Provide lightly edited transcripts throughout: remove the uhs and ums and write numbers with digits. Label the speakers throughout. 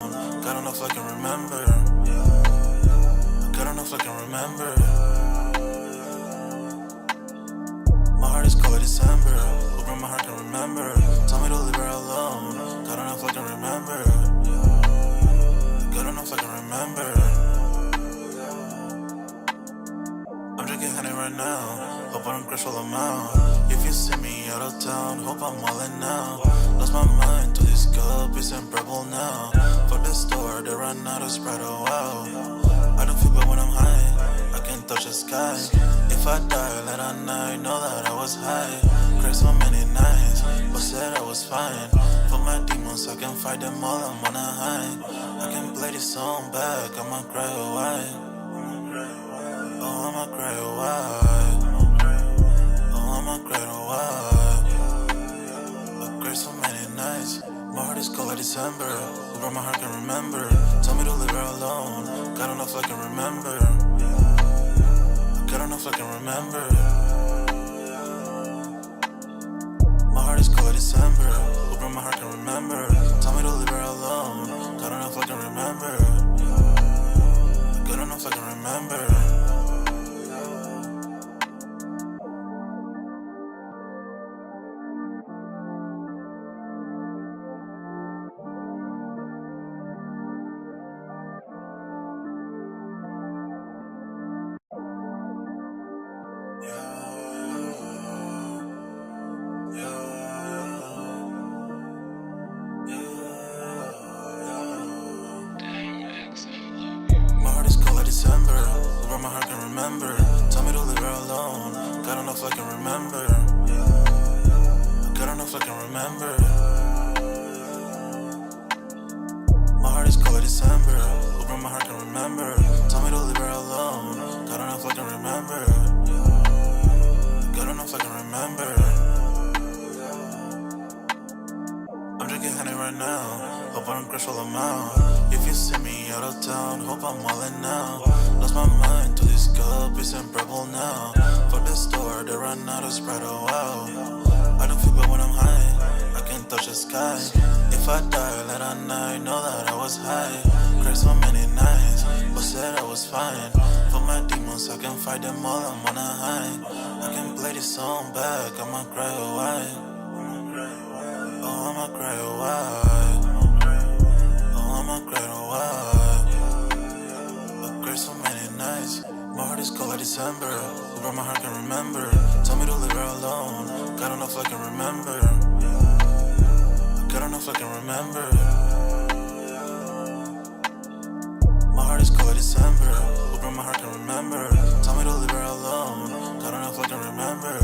Speaker 1: God don't know if I can remember. God don't know if I can remember. My heart is cold like December. Open my heart can remember. Tell me to leave her alone. God don't know if I can remember. God don't know if I can remember. I'm drinking honey right now. Hope I don't crash all amount. If you see me out of town, hope I'm all in now. Lost my mind to these guppies and purple now. Fuck the store, they run out of Sprite, oh wow. I don't feel bad when I'm high, I can't touch the sky. If I die late at night, know that I was high. Cried so many nights, but said I was fine. For my demons, I can fight them all, I'm on a high. I can play this song back, I'ma cry a while. Oh, I'ma cry a while. Oh, I'ma cry a while. I cried so many nights. My heart is cold like December. Where my heart can remember. Tell me to leave her alone. God don't know if I can remember. God don't know if I can remember. My heart is cold like December. Where my heart can remember. Tell me to leave her alone. God don't know if I can remember. God don't know if I can remember. December, where my heart can remember. Tell me to leave her alone. God don't know if I can remember. God don't know if I can remember. My heart is cold like December, where my heart can remember. Tell me to leave her alone. God don't know if I can remember. God don't know if I can remember. I'm drinking honey right now. Hope I don't crash all amount. If you see me out of town, hope I'm all in now. Lost my mind to these guppies and purple now. Fuck the store, they run out of Sprite, oh wow. I don't feel bad when I'm high, I can't touch the sky. If I die late at night, know that I was high. Cried so many nights, but said I was fine. For my demons, I can fight them all, I'm on a high. I can play this song back, I'ma cry a while. Oh, I'ma cry a while. Oh, I'ma cry a while. I cried so many nights. My heart is cold like December. Where my heart can remember. Tell me to leave her alone. God don't know if I can remember. God don't know if I can remember. My heart is cold like December. Where my heart can remember. Tell me to leave her alone. God don't know if I can remember.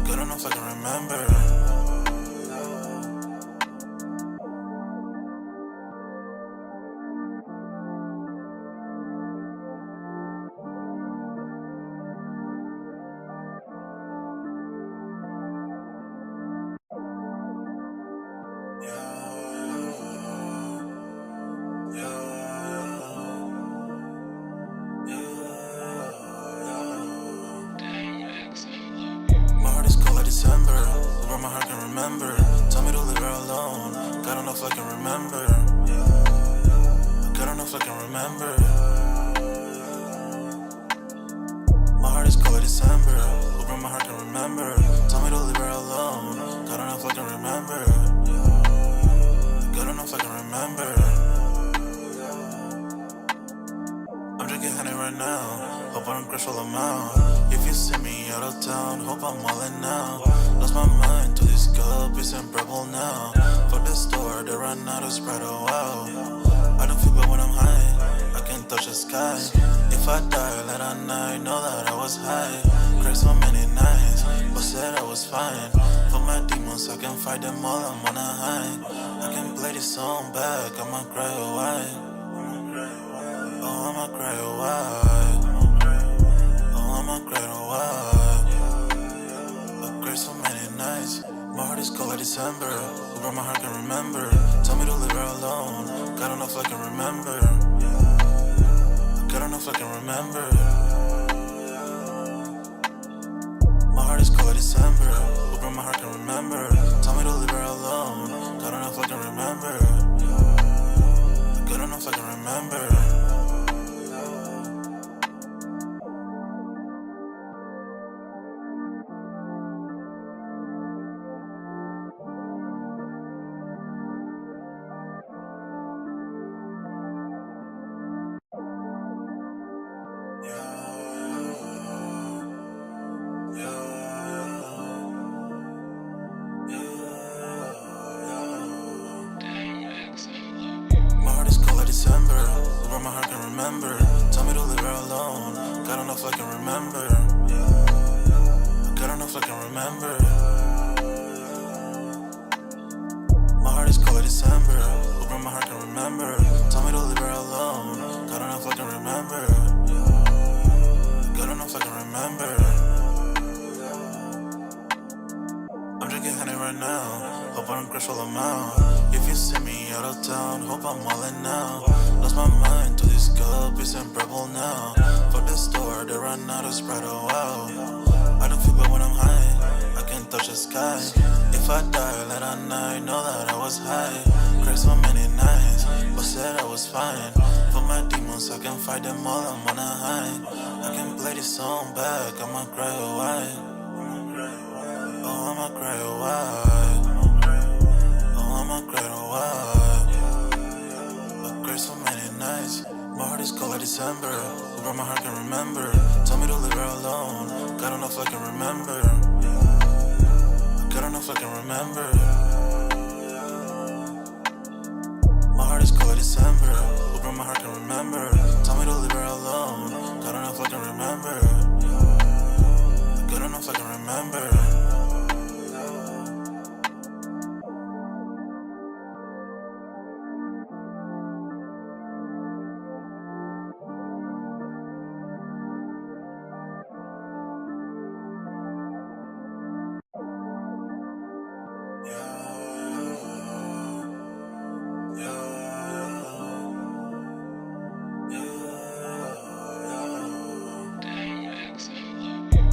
Speaker 1: God don't know if I can remember. December, where my heart can remember. Tell me to leave her alone. God don't know if I can remember. God don't know if I can remember. My heart is cold like December, where my heart can remember. Tell me to leave her alone. God don't know if I can remember. God don't know if I can remember. I'm drinking honey right now. Hope I don't crash all amount. If you see me out of town, hope I'm all in now. Lost my mind to these guppies and purple now. Fuck the store, they run out of Sprite, oh wow. I don't feel bad when I'm high, I can't touch the sky. If I die late at night, know that I was high. Cried so many nights, but said I was fine. For my demons, I can fight them all, I'm on a high. I can play this song back, I'ma cry a while. Oh, I'ma cry a while. Oh, I'ma cry a while. I cried so many nights. My heart is cold like December. Where my heart can remember. Tell me to leave her alone. God don't know if I can remember. God don't know if I can remember. My heart is cold like December. Where my heart can remember. Tell me to leave her alone. God don't know if I can remember. remember. My heart is cold like December, where my heart can remember. Tell me to leave her alone, God don't know if I can remember. God don't know if I can remember. My heart is cold like December, where my heart can remember. Tell me to leave her alone, God don't know if I can remember. God don't know if I can remember. I'm drinking honey right now, hope I don't crash all I'm out. If you see me out of town, hope I'm wildin' now. Lost my mind to this cup, it's unbearable now. For the store, they run out of Sprite, oh wow. I don't feel bad when I'm high, I can't touch the sky. If I die late at night, know that I was high. Cried so many nights, but said I was fine. For my demons, I can fight them all, I'm on a high. I can play this song back, I'ma cry or why. Oh, I'ma cry or why. Oh, I'ma cry or why. I cried so many nights. My heart is cold like December, where my heart can remember. Tell me to leave her alone, God don't know if I can remember. God don't know if I can remember. My heart is cold like December, where my heart can remember. Tell me to leave her alone, God don't know if I can remember. God don't know if I can remember.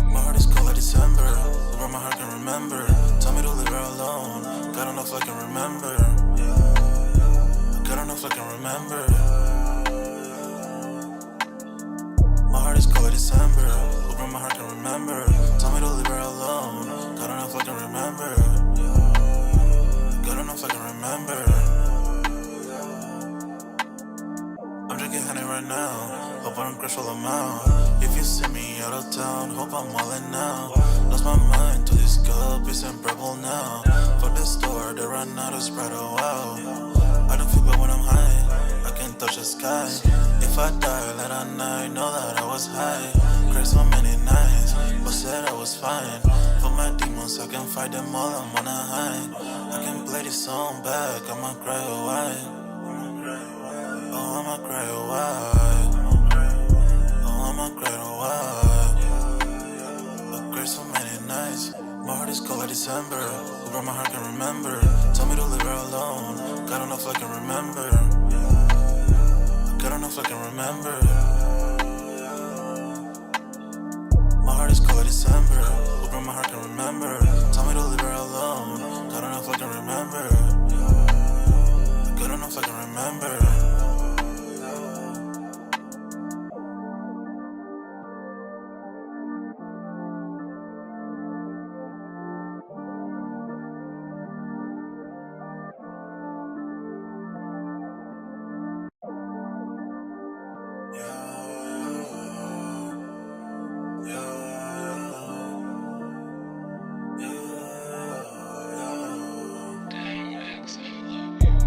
Speaker 1: My heart is cold like December, where my heart can remember. Tell me to leave her alone, God don't know if I can remember. God don't know if I can remember. My heart is cold like December, where my heart can remember. Tell me to leave her alone, God don't know if I can remember. God don't know if I can remember. I'm drinking honey right now, hope I don't crash all I'm out. If you see me out of town, hope I'm wildin' now. Lost my mind to this cup, it's unbearable now. For the store, they run out of Sprite, oh wow. I don't feel bad when I'm high, I can't touch the sky. If I die late at night, know that I was high. Cried so many nights, but said I was fine. For my demons, I can fight them all, I'm on a high. I can play this song back, I'ma cry or why. Oh, I'ma cry or why. Oh, I'ma cry or why. I cried so many nights. My heart is cold like December, where my heart can remember. Tell me to leave her alone, God don't know if I can remember. God don't know if I can remember. My heart is cold like December, where my heart can remember. Tell me to leave her alone, God don't know if I can remember. God don't know if I can remember.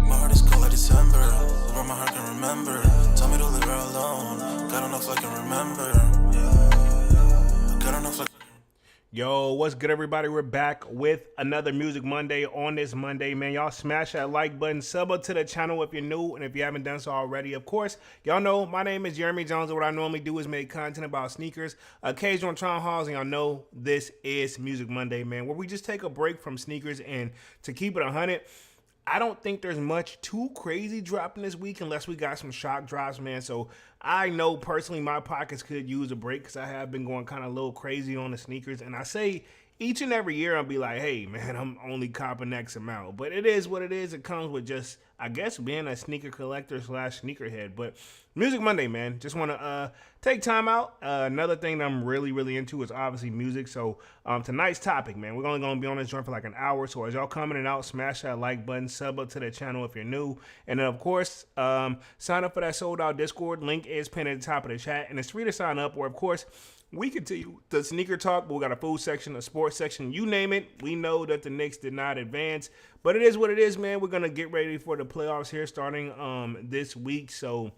Speaker 1: My heart is cold like December, where my heart can remember. Tell me to leave her alone, God don't know if I can remember. God don't know if I can.
Speaker 2: Yo, what's good, everybody? We're back with another Music Monday on this Monday, man. Y'all smash that like button, sub up to the channel if you're new, and if you haven't done so already, of course, y'all know my name is Jeremy Jones, and what I normally do is make content about sneakers, occasional Tron hauls, and y'all know this is Music Monday, man, where we just take a break from sneakers. And to keep it 100, I don't think there's much too crazy dropping this week unless we got some shock drops, man. So I know personally my pockets could use a break because I have been going kind of a little crazy on the sneakers. And I say each and every year I'll be like, hey man, I'm only copping X amount. But it is what it is. It comes with just, I guess, being a sneaker collector slash sneakerhead. But Music Monday, man. Just want to take time out. Another thing that I'm really into is obviously music. So tonight's topic, man, we're only going to be on this joint for like an hour. So as y'all coming and out, smash that like button, sub up to the channel if you're new. And then, of course, sign up for that sold out Discord. Link is pinned at the top of the chat. And it's free to sign up, or of course, we continue the sneaker talk, but we got a food section, a sports section, you name it. We know that the Knicks did not advance, but it is what it is, man. We're going to get ready for the playoffs here starting this week. So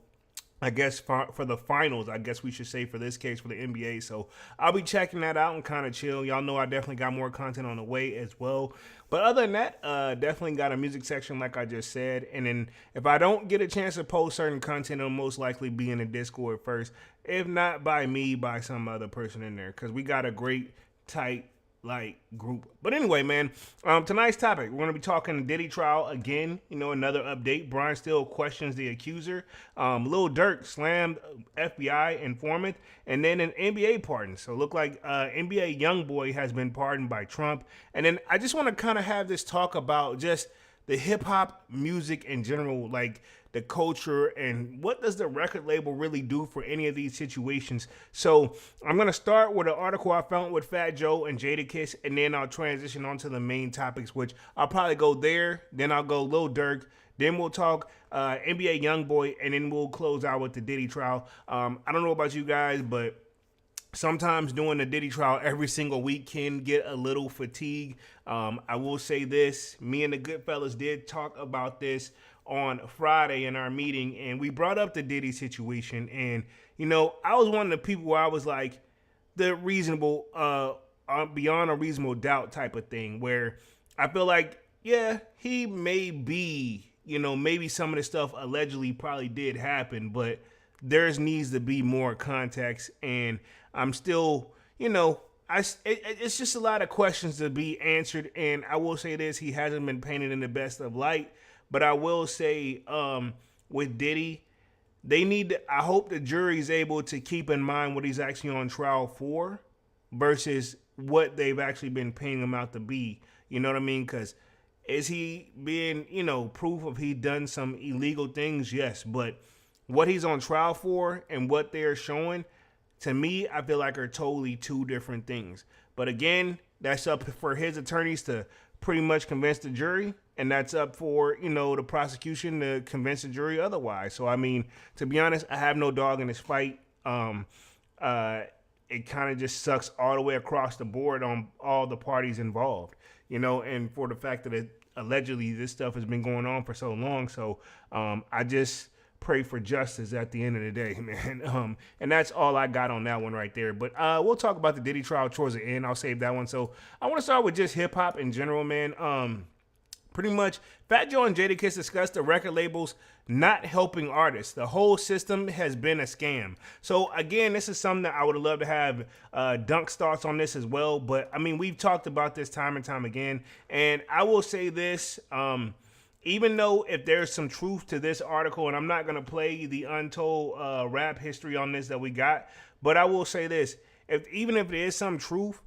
Speaker 2: I guess for the finals, I guess we should say for this case for the NBA. So I'll be checking that out and kind of chill. Y'all know I definitely got more content on the way as well. But other than that, definitely got a music section like I just said. And then if I don't get a chance to post certain content, it'll most likely be in the Discord first. If not by me, by some other person in there. Because we got a great, tight, group. But anyway, man, tonight's topic, we're going to be talking the Diddy trial again. You know, another update. Brian still questions the accuser. Lil Durk slammed FBI informant, and then an NBA pardon. So look like NBA YoungBoy has been pardoned by Trump. And then I just want to kind of have this talk about just the hip hop music in general, like the culture, and what does the record label really do for any of these situations. So I'm going to start with an article I found with Fat Joe and Jadakiss, and then I'll transition on to the main topics, which I'll probably go there, then I'll go Lil Durk, then we'll talk NBA YoungBoy, and then we'll close out with the Diddy trial. I don't know about you guys, but sometimes doing the Diddy trial every single week can get a little fatigue. I will say this, me and the good fellas did talk about this on Friday in our meeting, and we brought up the Diddy situation. And, you know, I was one of the people where I was like, the reasonable, beyond a reasonable doubt type of thing, where I feel like, yeah, he may be, you know, maybe some of the stuff allegedly probably did happen, but there's needs to be more context. And I'm still, you know, it's just a lot of questions to be answered. And I will say this, he hasn't been painted in the best of light. But I will say with Diddy, they need to, I hope the jury is able to keep in mind what he's actually on trial for versus what they've actually been paying him out to be. You know what I mean? Because is he being, you know, proof of he done some illegal things? Yes. But what he's on trial for and what they're showing, to me, I feel like are totally two different things. But again, that's up for his attorneys to pretty much convince the jury. And that's up for, you know, the prosecution to convince the jury otherwise. So, I mean, to be honest, I have no dog in this fight. It kind of just sucks all the way across the board on all the parties involved, you know, and for the fact that allegedly this stuff has been going on for so long. So I just pray for justice at the end of the day, man. And that's all I got on that one right there. But we'll talk about the Diddy trial towards the end. I'll save that one. So I want to start with just hip hop in general, man. Pretty much, Fat Joe and Jadakiss discussed the record labels not helping artists. The whole system has been a scam. So again, this is something that I would love to have Dunk's thoughts on this as well. But I mean, we've talked about this time and time again. And I will say this, even though if there's some truth to this article, and I'm not going to play the untold rap history on this that we got, but I will say this, even if there is some truth,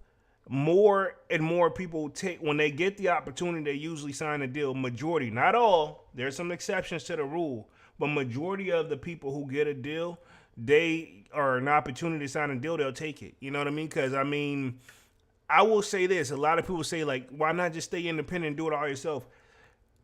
Speaker 2: more and more people when they get the opportunity, they usually sign a deal. Majority, not all, there's some exceptions to the rule, but majority of the people who get a deal, they are an opportunity to sign a deal, they'll take it. You know what I mean? Because I mean, I will say this, a lot of people say like, why not just stay independent and do it all yourself?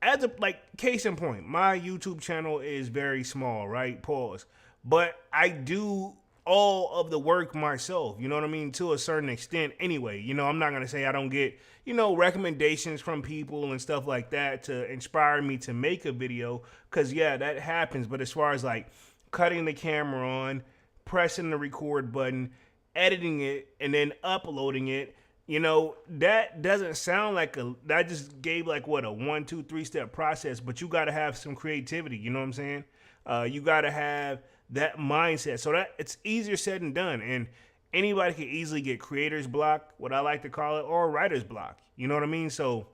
Speaker 2: As a case in point, my YouTube channel is very small, right? Pause. But I do all of the work myself, you know what I mean, to a certain extent anyway. You know, I'm not going to say I don't get, you know, recommendations from people and stuff like that to inspire me to make a video, because yeah, that happens. But as far as like cutting the camera on, pressing the record button, editing it, and then uploading it, you know, that doesn't sound like that just gave like what, a 1, 2, 3 step process, but you got to have some creativity, you know what I'm saying? You got to have that mindset. So that it's easier said than done. And anybody can easily get creator's block, what I like to call it, or writer's block. You know what I mean? So,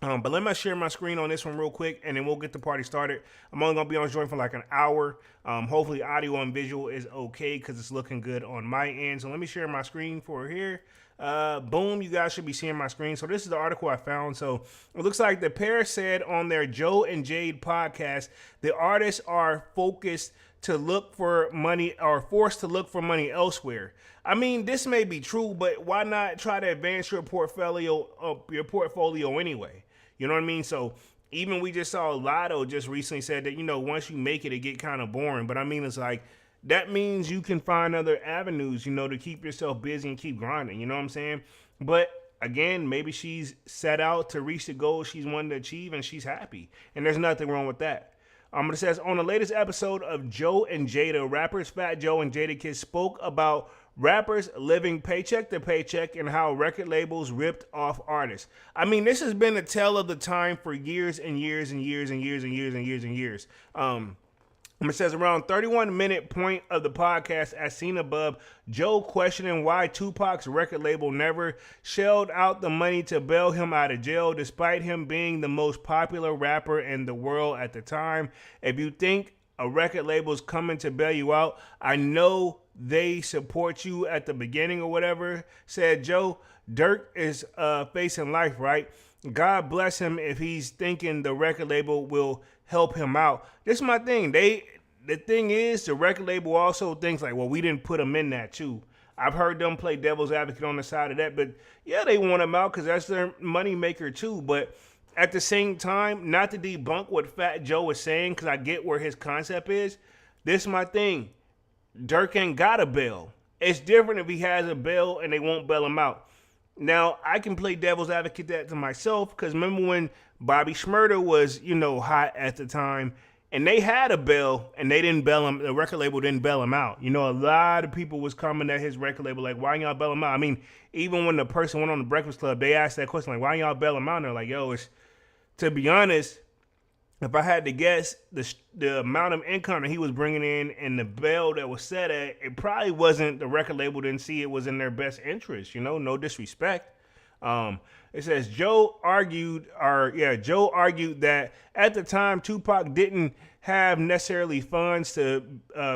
Speaker 2: but let me share my screen on this one real quick, and then we'll get the party started. I'm only going to be on this joint for like an hour. Hopefully audio and visual is okay because it's looking good on my end. So let me share my screen for here. Boom, you guys should be seeing my screen. So this is the article I found. So it looks like the pair said on their Joe and Jade podcast, the artists are focused to look for money or forced to look for money elsewhere. I mean, this may be true, but why not try to advance your portfolio anyway? You know what I mean? So even we just saw Lotto just recently said that, once you make it get kind of boring. But I mean, it's like, that means you can find other avenues, to keep yourself busy and keep grinding. You know what I'm saying? But again, maybe she's set out to reach the goal she's wanted to achieve and she's happy. And there's nothing wrong with that. It says, on the latest episode of Joe and Jada, rappers Fat Joe and Jadakiss spoke about rappers living paycheck to paycheck and how record labels ripped off artists. I mean, this has been a tale of the time for years and years and years and years and years and years and years. It says around 31-minute point of the podcast, as seen above, Joe questioning why Tupac's record label never shelled out the money to bail him out of jail, despite him being the most popular rapper in the world at the time. If you think a record label's coming to bail you out, I know they support you at the beginning or whatever, said Joe. Durk is facing life, right? God bless him if he's thinking the record label will help him out. This is my thing. The thing is, the record label also thinks like, well, we didn't put him in that too. I've heard them play devil's advocate on the side of that, but yeah, they want him out because that's their money maker too. But at the same time, not to debunk what Fat Joe is saying, because I get where his concept is. This is my thing. Durk ain't got a bail. It's different if he has a bail and they won't bail him out. Now, I can play devil's advocate that to myself, because remember when Bobby Shmurda was, hot at the time, and they had a bail, and they didn't bail him, the record label didn't bail him out. A lot of people was coming at his record label like, why y'all bail him out? I mean, even when the person went on the Breakfast Club, they asked that question, like, why y'all bail him out? And they're like, yo, to be honest, if I had to guess, the amount of income that he was bringing in and the bail that was set at, it probably wasn't, the record label didn't see it was in their best interest, no disrespect. It says Joe argued that at the time Tupac didn't have necessarily funds to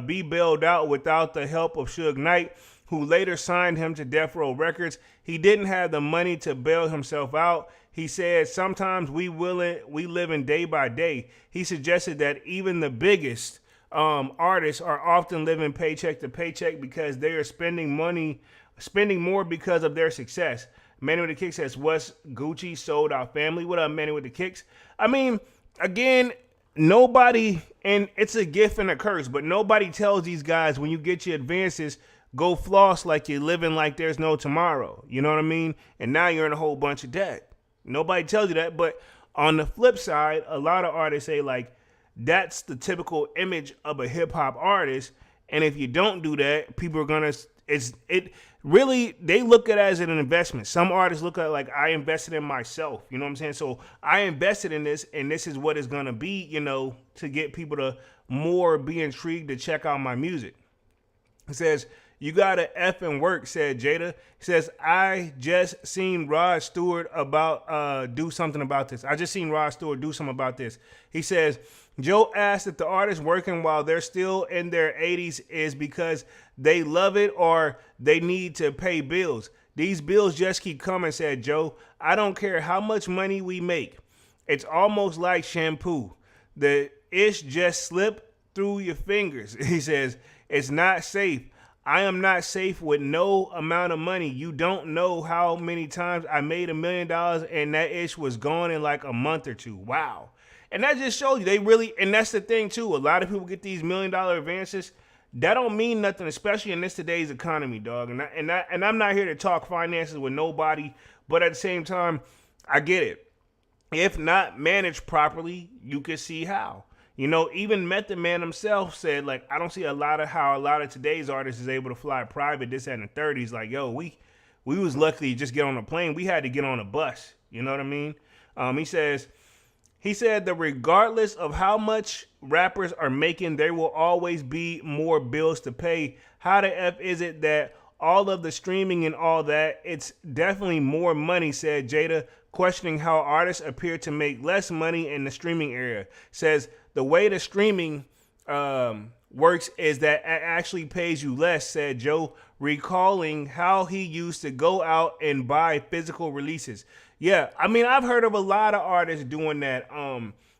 Speaker 2: be bailed out without the help of Suge Knight, who later signed him to Death Row Records. He didn't have the money to bail himself out. He said, sometimes we live in day by day. He suggested that even the biggest artists are often living paycheck to paycheck because they are spending more because of their success. Manny with the Kicks says, what's Gucci sold our family? What up, Manny with the Kicks? I mean, again, nobody, and it's a gift and a curse, but nobody tells these guys when you get your advances, go floss like you're living like there's no tomorrow. You know what I mean? And now you're in a whole bunch of debt. Nobody tells you that. But on the flip side, a lot of artists say like, that's the typical image of a hip hop artist. And if you don't do that, people are going to, really, they look at it as an investment. Some artists look at it like, I invested in myself. You know what I'm saying? So I invested in this, and this is what it's going to be, to get people to more be intrigued to check out my music. It says, you got to effing work, said Jada. He says, I just seen Rod Stewart do something about this. I just seen Rod Stewart do something about this. He says, Joe asked if the artists working while they're still in their 80s is because they love it or they need to pay bills. These bills just keep coming, said Joe. I don't care how much money we make. It's almost like shampoo. The ish just slip through your fingers. He says, it's not safe. I am not safe with no amount of money. You don't know how many times I made $1 million and that ish was gone in like a month or two. Wow. And that just shows you they really, and that's the thing too. A lot of people get these $1 million advances. That don't mean nothing, especially in this today's economy, dog. And I'm not here to talk finances with nobody, but at the same time, I get it. If not managed properly, you can see how. Even Method Man himself said, like, I don't see how a lot of today's artists is able to fly private, this and the 30s. Like, yo, we was lucky to just get on a plane. We had to get on a bus. You know what I mean? He said that regardless of how much rappers are making, there will always be more bills to pay. How the F is it that all of the streaming and all that, it's definitely more money, said Jada, questioning how artists appear to make less money in the streaming area. Says the way the streaming works is that it actually pays you less, said Joe, recalling how he used to go out and buy physical releases. Yeah, I mean, I've heard of a lot of artists doing that.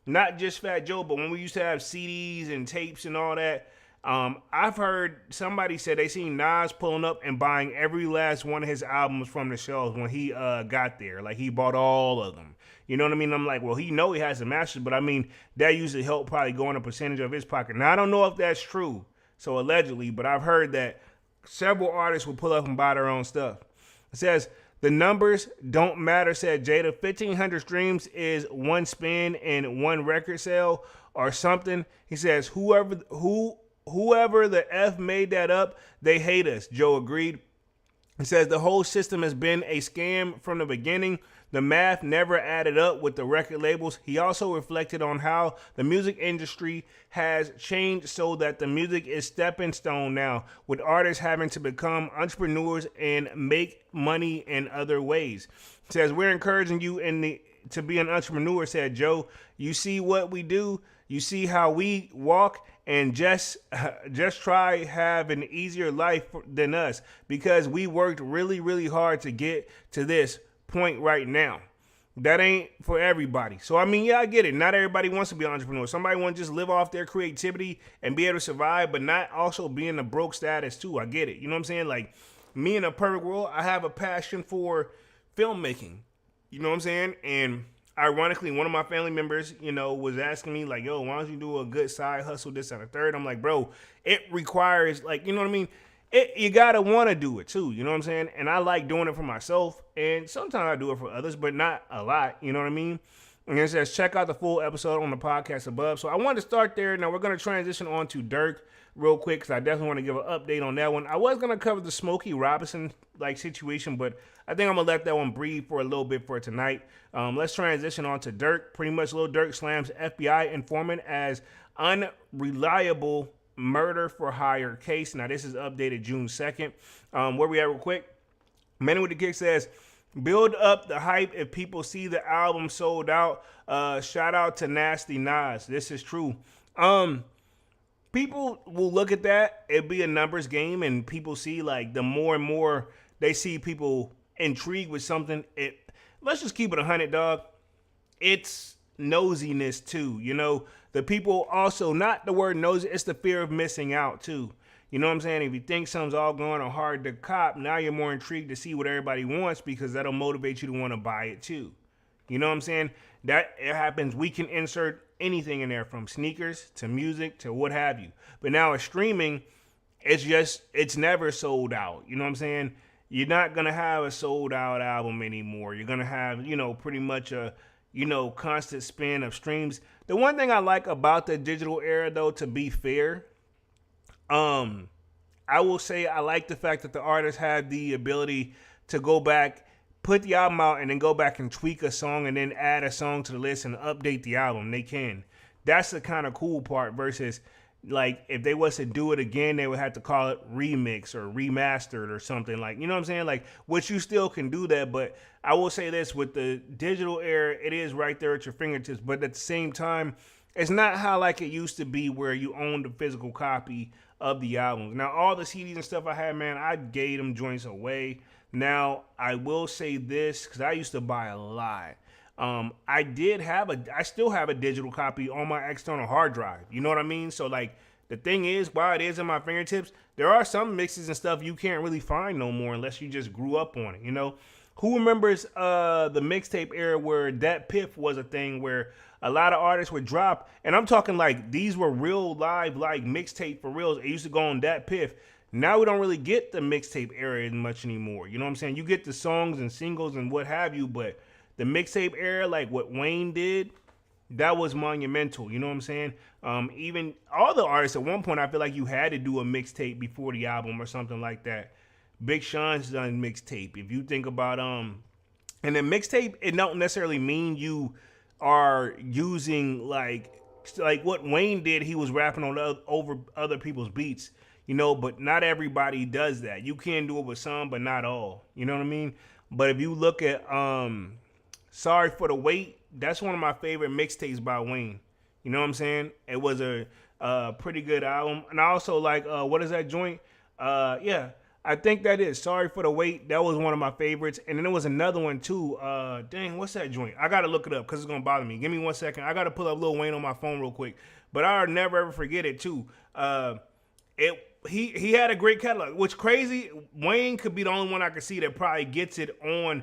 Speaker 2: Not just Fat Joe, but when we used to have CDs and tapes and all that, I've heard somebody said they seen Nas pulling up and buying every last one of his albums from the shelves when he got there. Like, he bought all of them. You know what I mean? I'm like, well, he has the masters, but I mean, that usually helped probably go in a percentage of his pocket. Now, I don't know if that's true, so allegedly, but I've heard that several artists will pull up and buy their own stuff. It says, the numbers don't matter, said Jada. 1,500 streams is one spin and one record sale or something. He says, whoever the F made that up, they hate us. Joe agreed. He says the whole system has been a scam from the beginning. The math never added up with the record labels. He also reflected on how the music industry has changed so that the music is stepping stone now, with artists having to become entrepreneurs and make money in other ways. He says, we're encouraging you to be an entrepreneur, said Joe. You see what we do. You see how we walk, and just try have an easier life than us, because we worked really, really hard to get to this point right now. That ain't for everybody. So, I mean, yeah, I get it. Not everybody wants to be an entrepreneur. Somebody wants to just live off their creativity and be able to survive, but not also be in a broke status too. I get it. You know what I'm saying? Like, me in a perfect world, I have a passion for filmmaking. You know what I'm saying? And ironically, one of my family members, was asking me like, yo, why don't you do a good side hustle, this and a third? I'm like, bro, it requires, like, you know what I mean? You gotta want to do it too, you know what I'm saying? And I like doing it for myself, and sometimes I do it for others, but not a lot, you know what I mean? And it says, check out the full episode on the podcast above. So I wanted to start there. Now we're going to transition on to Durk real quick, because I definitely want to give an update on that one. I was going to cover the Smokey Robinson situation, but I think I'm going to let that one breathe for a little bit for tonight. Let's transition on to Durk. Pretty much Lil Durk slams FBI informant as unreliable murder for hire case. Now, this is updated June 2nd. Where we at real quick? Manny with the Kick says, build up the hype if people see the album sold out. Shout out to Nasty Nas. This is true. People will look at that. It'd be a numbers game, and people see, like, the more and more they see people intrigued with something, let's just keep it 100, dog. It's nosiness too, The people also, not the word nosy, it's the fear of missing out too. You know what I'm saying? If you think something's all going on hard to cop, now you're more intrigued to see what everybody wants, because that'll motivate you to want to buy it too. You know what I'm saying? That it happens. We can insert anything in there, from sneakers to music to what have you. But now with streaming, it's never sold out. You know what I'm saying? You're not going to have a sold out album anymore. You're going to have, pretty much a, constant span of streams. The one thing I like about the digital era, though, to be fair, I will say I like the fact that the artists have the ability to go back, put the album out, and then go back and tweak a song and then add a song to the list and update the album. They can. That's the kind of cool part, versus, like, if they was to do it again, they would have to call it remix or remastered or something, like, you know what I'm saying? Like, which you still can do that, but I will say this, with the digital era, it is right there at your fingertips, but at the same time, it's not how like it used to be where you own the physical copy of the albums. Now, all the CDs and stuff I had, man, I gave them joints away. Now, I will say this, because I used to buy a lot. I still have a digital copy on my external hard drive. You know what I mean? So, like, the thing is, while it is in my fingertips, there are some mixes and stuff you can't really find no more unless you just grew up on it, Who remembers the mixtape era where that Piff was a thing, where a lot of artists would drop, and I'm talking like these were real live, like, mixtape for reals. It used to go on that Piff. Now we don't really get the mixtape era as much anymore. You know what I'm saying? You get the songs and singles and what have you, but the mixtape era, like what Wayne did, that was monumental. You know what I'm saying? Even all the artists at one point, I feel like you had to do a mixtape before the album or something like that. Big Sean's done mixtape. If you think about and then mixtape, it don't necessarily mean you are using like what Wayne did. He was rapping on over other people's beats, but not everybody does that. You can do it with some, but not all. You know what I mean? But if you look at Sorry for the Wait, that's one of my favorite mixtapes by Wayne. You know what I'm saying? It was a Pretty good album. And I also like what is that joint? Yeah, I think that is Sorry for the Wait. That was one of my favorites. And then there was another one too. Dang, what's that joint? I gotta look it up because it's gonna bother me. Give me 1 second. I gotta pull up Lil Wayne on my phone real quick. But I'll never ever forget it too. He had a great catalog. Which crazy, Wayne could be the only one I could see that probably gets it on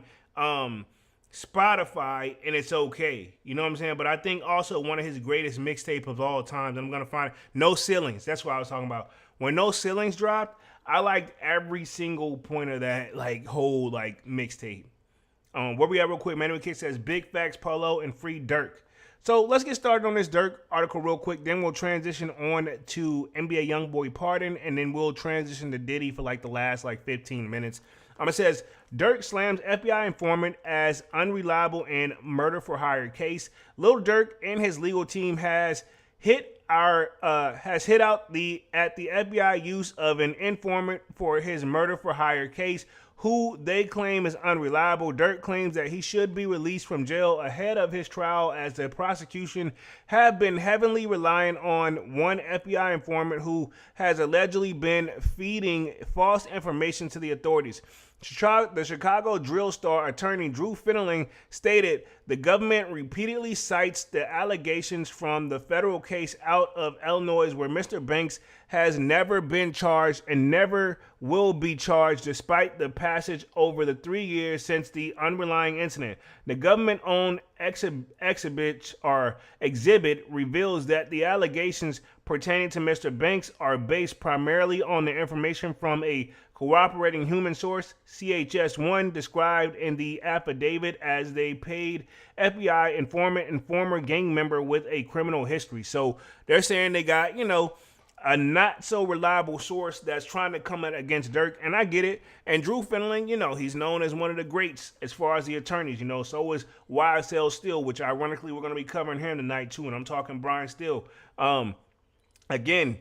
Speaker 2: Spotify and it's okay. You know what I'm saying? But I think also one of his greatest mixtape of all time, I'm gonna find No Ceilings. That's what I was talking about. When No Ceilings dropped, I liked every single point of that like whole like mixtape. Where we at real quick, Manuel Kick says Big Facts Polo and Free Durk. So let's get started on this Durk article real quick. Then we'll transition on to NBA YoungBoy Pardon, and then we'll transition to Diddy for like the last like 15 minutes. It says Durk slams FBI informant as unreliable in murder for hire case. Lil Durk and his legal team has hit out at the FBI use of an informant for his murder for hire case, who they claim is unreliable. Durk claims that he should be released from jail ahead of his trial, as the prosecution have been heavily relying on one FBI informant who has allegedly been feeding false information to the authorities. The Chicago Drill Star attorney Drew Fenneling stated the government repeatedly cites the allegations from the federal case out of Illinois where Mr. Banks has never been charged and never will be charged despite the passage over the 3 years since the underlying incident. The government-owned exhibit reveals that the allegations pertaining to Mr. Banks are based primarily on the information from a cooperating human source, CHS-1, described in the affidavit as they paid FBI informant and former gang member with a criminal history. So they're saying they got, a not so reliable source that's trying to come out against Durk, and I get it. And Drew Fenneling, he's known as one of the greats as far as the attorneys, so is YSL Steele, which ironically we're going to be covering him tonight too, and I'm talking Brian Steele. Again,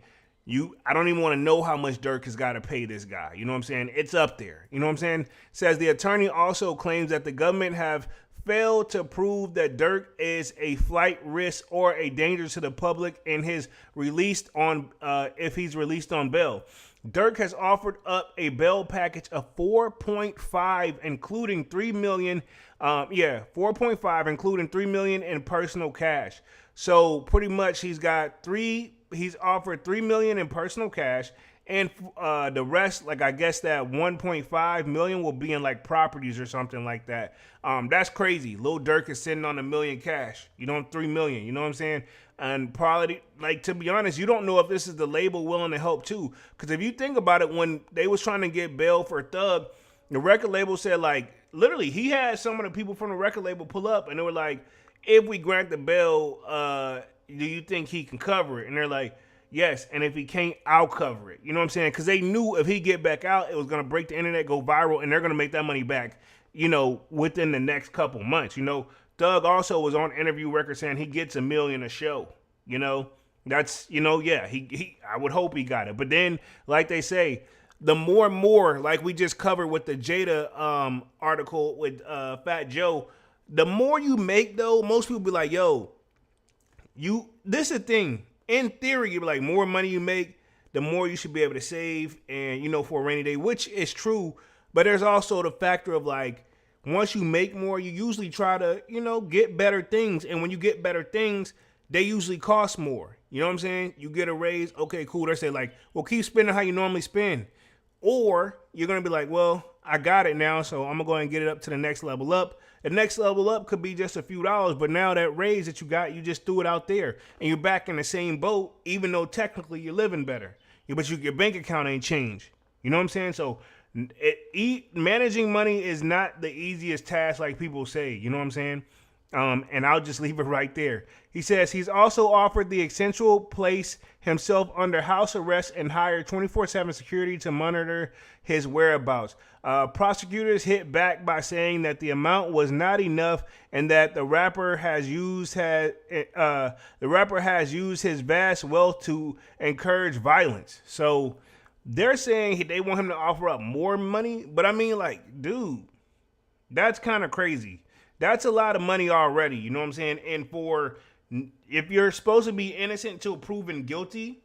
Speaker 2: I don't even want to know how much Durk has got to pay this guy. You know what I'm saying? It's up there. You know what I'm saying? Says the attorney also claims that the government have failed to prove that Durk is a flight risk or a danger to the public in his if he's released on bail. Durk has offered up a bail package of 4.5, including $3 million. 4.5, including $3 million in personal cash. So pretty much he's offered $3 million in personal cash, and the rest, like I guess that 1.5 million will be in like properties or something like that. That's crazy. Lil Durk is sitting on $1 million cash. $3 million. You know what I'm saying? And probably, like, to be honest, you don't know if this is the label willing to help too. Because if you think about it, when they was trying to get bail for Thug, the record label said, like, literally, he had some of the people from the record label pull up, and they were like, if we grant the bail, do you think he can cover it? And they're like, yes. And if he can't, I'll cover it. You know what I'm saying? Because they knew if he get back out, it was going to break the internet, go viral, and they're going to make that money back, within the next couple months. Thug also was on interview record saying he gets $1 million a show. That's, I would hope he got it. But then, like they say, the more and more, like we just covered with the Jada article with Fat Joe, the more you make, though, most people be like, yo, this is the thing. In theory, you be like, more money you make, the more you should be able to save and, for a rainy day, which is true. But there's also the factor of like, once you make more, you usually try to, get better things. And when you get better things, they usually cost more. You know what I'm saying? You get a raise. Okay, cool. They say like, well, keep spending how you normally spend. Or you're going to be like, well, I got it now, so I'm going to go ahead and get it up to the next level up. The next level up could be just a few dollars, but now that raise that you got, you just threw it out there. And you're back in the same boat, even though technically you're living better. But your bank account ain't changed. You know what I'm saying? So managing money is not the easiest task like people say. You know what I'm saying? And I'll just leave it right there. He says he's also offered the essential place himself under house arrest and hired 24/7 security to monitor his whereabouts. Prosecutors hit back by saying that the amount was not enough and that the rapper has used his vast wealth to encourage violence. So they're saying they want him to offer up more money, but I mean, like, dude, that's kind of crazy. That's a lot of money already, you know what I'm saying? And for If you're supposed to be innocent until proven guilty,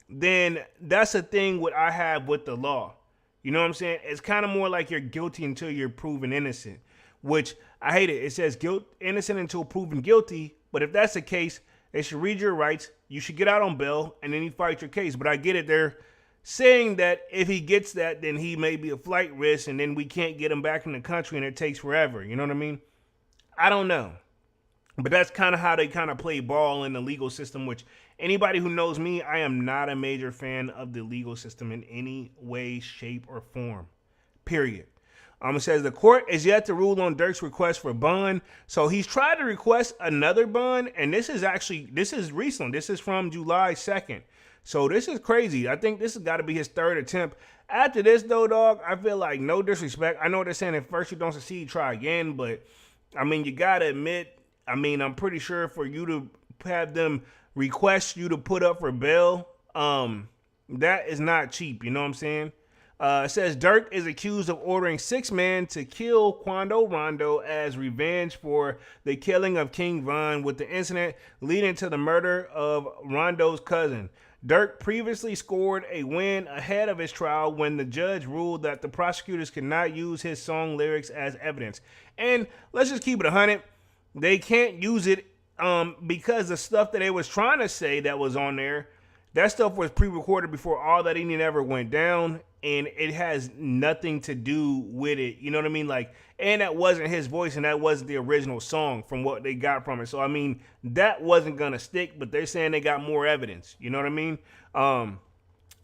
Speaker 2: then that's a thing what I have with the law. You know what I'm saying? It's kind of more like you're guilty until you're proven innocent, which I hate it. It says innocent until proven guilty, but if that's the case, they should read your rights. You should get out on bail, and then you fight your case. But I get it. They're saying that if he gets that, then he may be a flight risk, and then we can't get him back in the country, and it takes forever. You know what I mean? I don't know. But that's kind of how they kind of play ball in the legal system, which anybody who knows me, I am not a major fan of the legal system in any way, shape, or form. Period. It says the court is yet to rule on Durk's request for bond. So he's tried to request another bond, and this is recent. This is from July 2nd. So this is crazy. I think this has got to be his third attempt. After this, though, dog, I feel like no disrespect. I know they're saying if first you don't succeed, try again. But, I mean, you got to admit, I'm pretty sure for you to have them request you to put up for bail, that is not cheap. You know what I'm saying? It says Durk is accused of ordering 6 men to kill Quando Rondo as revenge for the killing of King Von, with the incident leading to the murder of Rondo's cousin. Durk previously scored a win ahead of his trial when the judge ruled that the prosecutors could not use his song lyrics as evidence. And let's just keep it 100. They can't use it because the stuff that they was trying to say that was on there, that stuff was pre-recorded before all that even ever went down, and it has nothing to do with it. You know what I mean? Like, and that wasn't his voice, and that wasn't the original song from what they got from it. So, I mean, that wasn't going to stick, but they're saying they got more evidence. You know what I mean?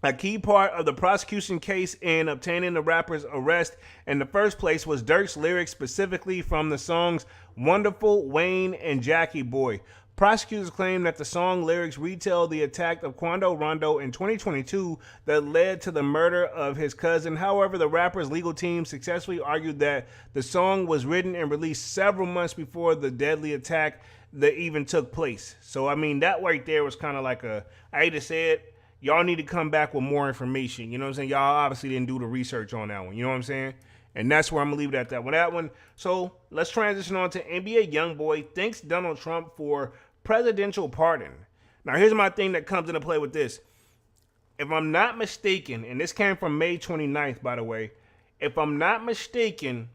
Speaker 2: A key part of the prosecution case in obtaining the rapper's arrest in the first place was Durk's lyrics, specifically from the songs Wonderful, Wayne, and Jackie Boy. Prosecutors claim that the song lyrics retell the attack of Quando Rondo in 2022 that led to the murder of his cousin. However, the rapper's legal team successfully argued that the song was written and released several months before the deadly attack that even took place. So, I mean, that right there was kind of like I hate to say it, y'all need to come back with more information. You know what I'm saying? Y'all obviously didn't do the research on that one. You know what I'm saying? And that's where I'm going to leave it at that. With that one, so let's transition on to NBA YoungBoy thanks Donald Trump for presidential pardon. Now, here's my thing that comes into play with this. If I'm not mistaken, and this came from May 29th, by the way, if I'm not mistaken,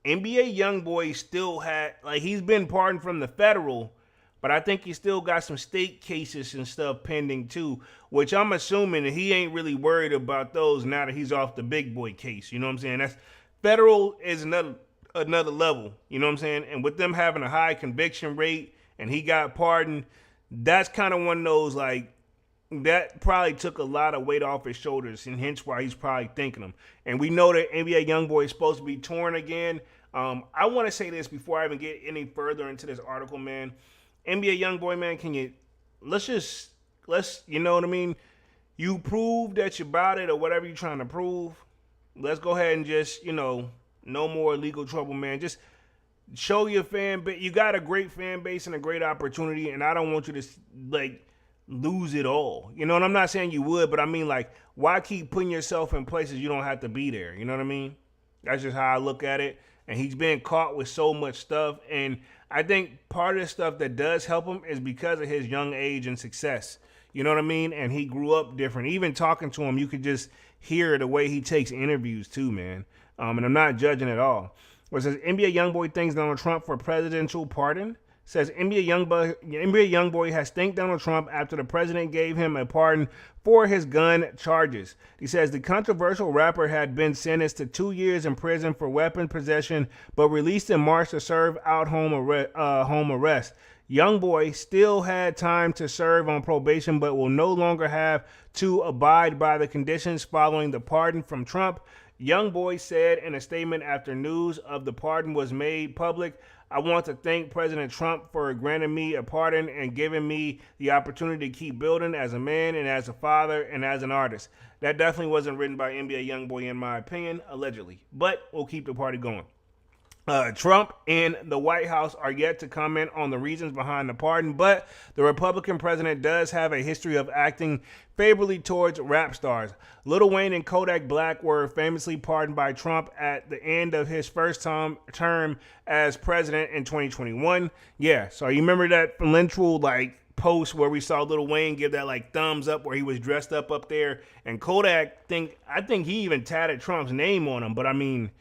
Speaker 2: NBA YoungBoy still had, like, he's been pardoned from the federal, but I think he still got some state cases and stuff pending too, which I'm assuming that he ain't really worried about those now that he's off the big boy case. You know what I'm saying? That's federal is another level. You know what I'm saying? And with them having a high conviction rate and he got pardoned, that's kind of one of those, like, that probably took a lot of weight off his shoulders, and hence why he's probably thinking them. And we know that NBA YoungBoy is supposed to be torn again. I want to say this before I even get any further into this article, man. NBA YoungBoy, man, let's, you know what I mean? You prove that you're about it or whatever you're trying to prove. Let's go ahead and just, no more legal trouble, man. Just show your fan base. You got a great fan base and a great opportunity, and I don't want you to, like, lose it all. You know, and I'm not saying you would, but I mean, like, why keep putting yourself in places you don't have to be there? You know what I mean? That's just how I look at it. And he's been caught with so much stuff, and I think part of the stuff that does help him is because of his young age and success. You know what I mean? And he grew up different. Even talking to him, you could just hear the way he takes interviews too, man. And I'm not judging at all. It says NBA YoungBoy thanks Donald Trump for presidential pardon. Says NBA YoungBoy has thanked Donald Trump after the president gave him a pardon for his gun charges. He says the controversial rapper had been sentenced to 2 years in prison for weapon possession, but released in March to serve out home arrest. YoungBoy still had time to serve on probation, but will no longer have to abide by the conditions following the pardon from Trump. YoungBoy said in a statement after news of the pardon was made public, "I want to thank President Trump for granting me a pardon and giving me the opportunity to keep building as a man and as a father and as an artist." That definitely wasn't written by NBA YoungBoy in my opinion, allegedly. But we'll keep the party going. Trump and the White House are yet to comment on the reasons behind the pardon, but the Republican president does have a history of acting favorably towards rap stars. Lil Wayne and Kodak Black were famously pardoned by Trump at the end of his first term as president in 2021. Yeah, so you remember that literal post where we saw Lil Wayne give that thumbs up where he was dressed up there, and Kodak I think he even tatted Trump's name on him, but I mean,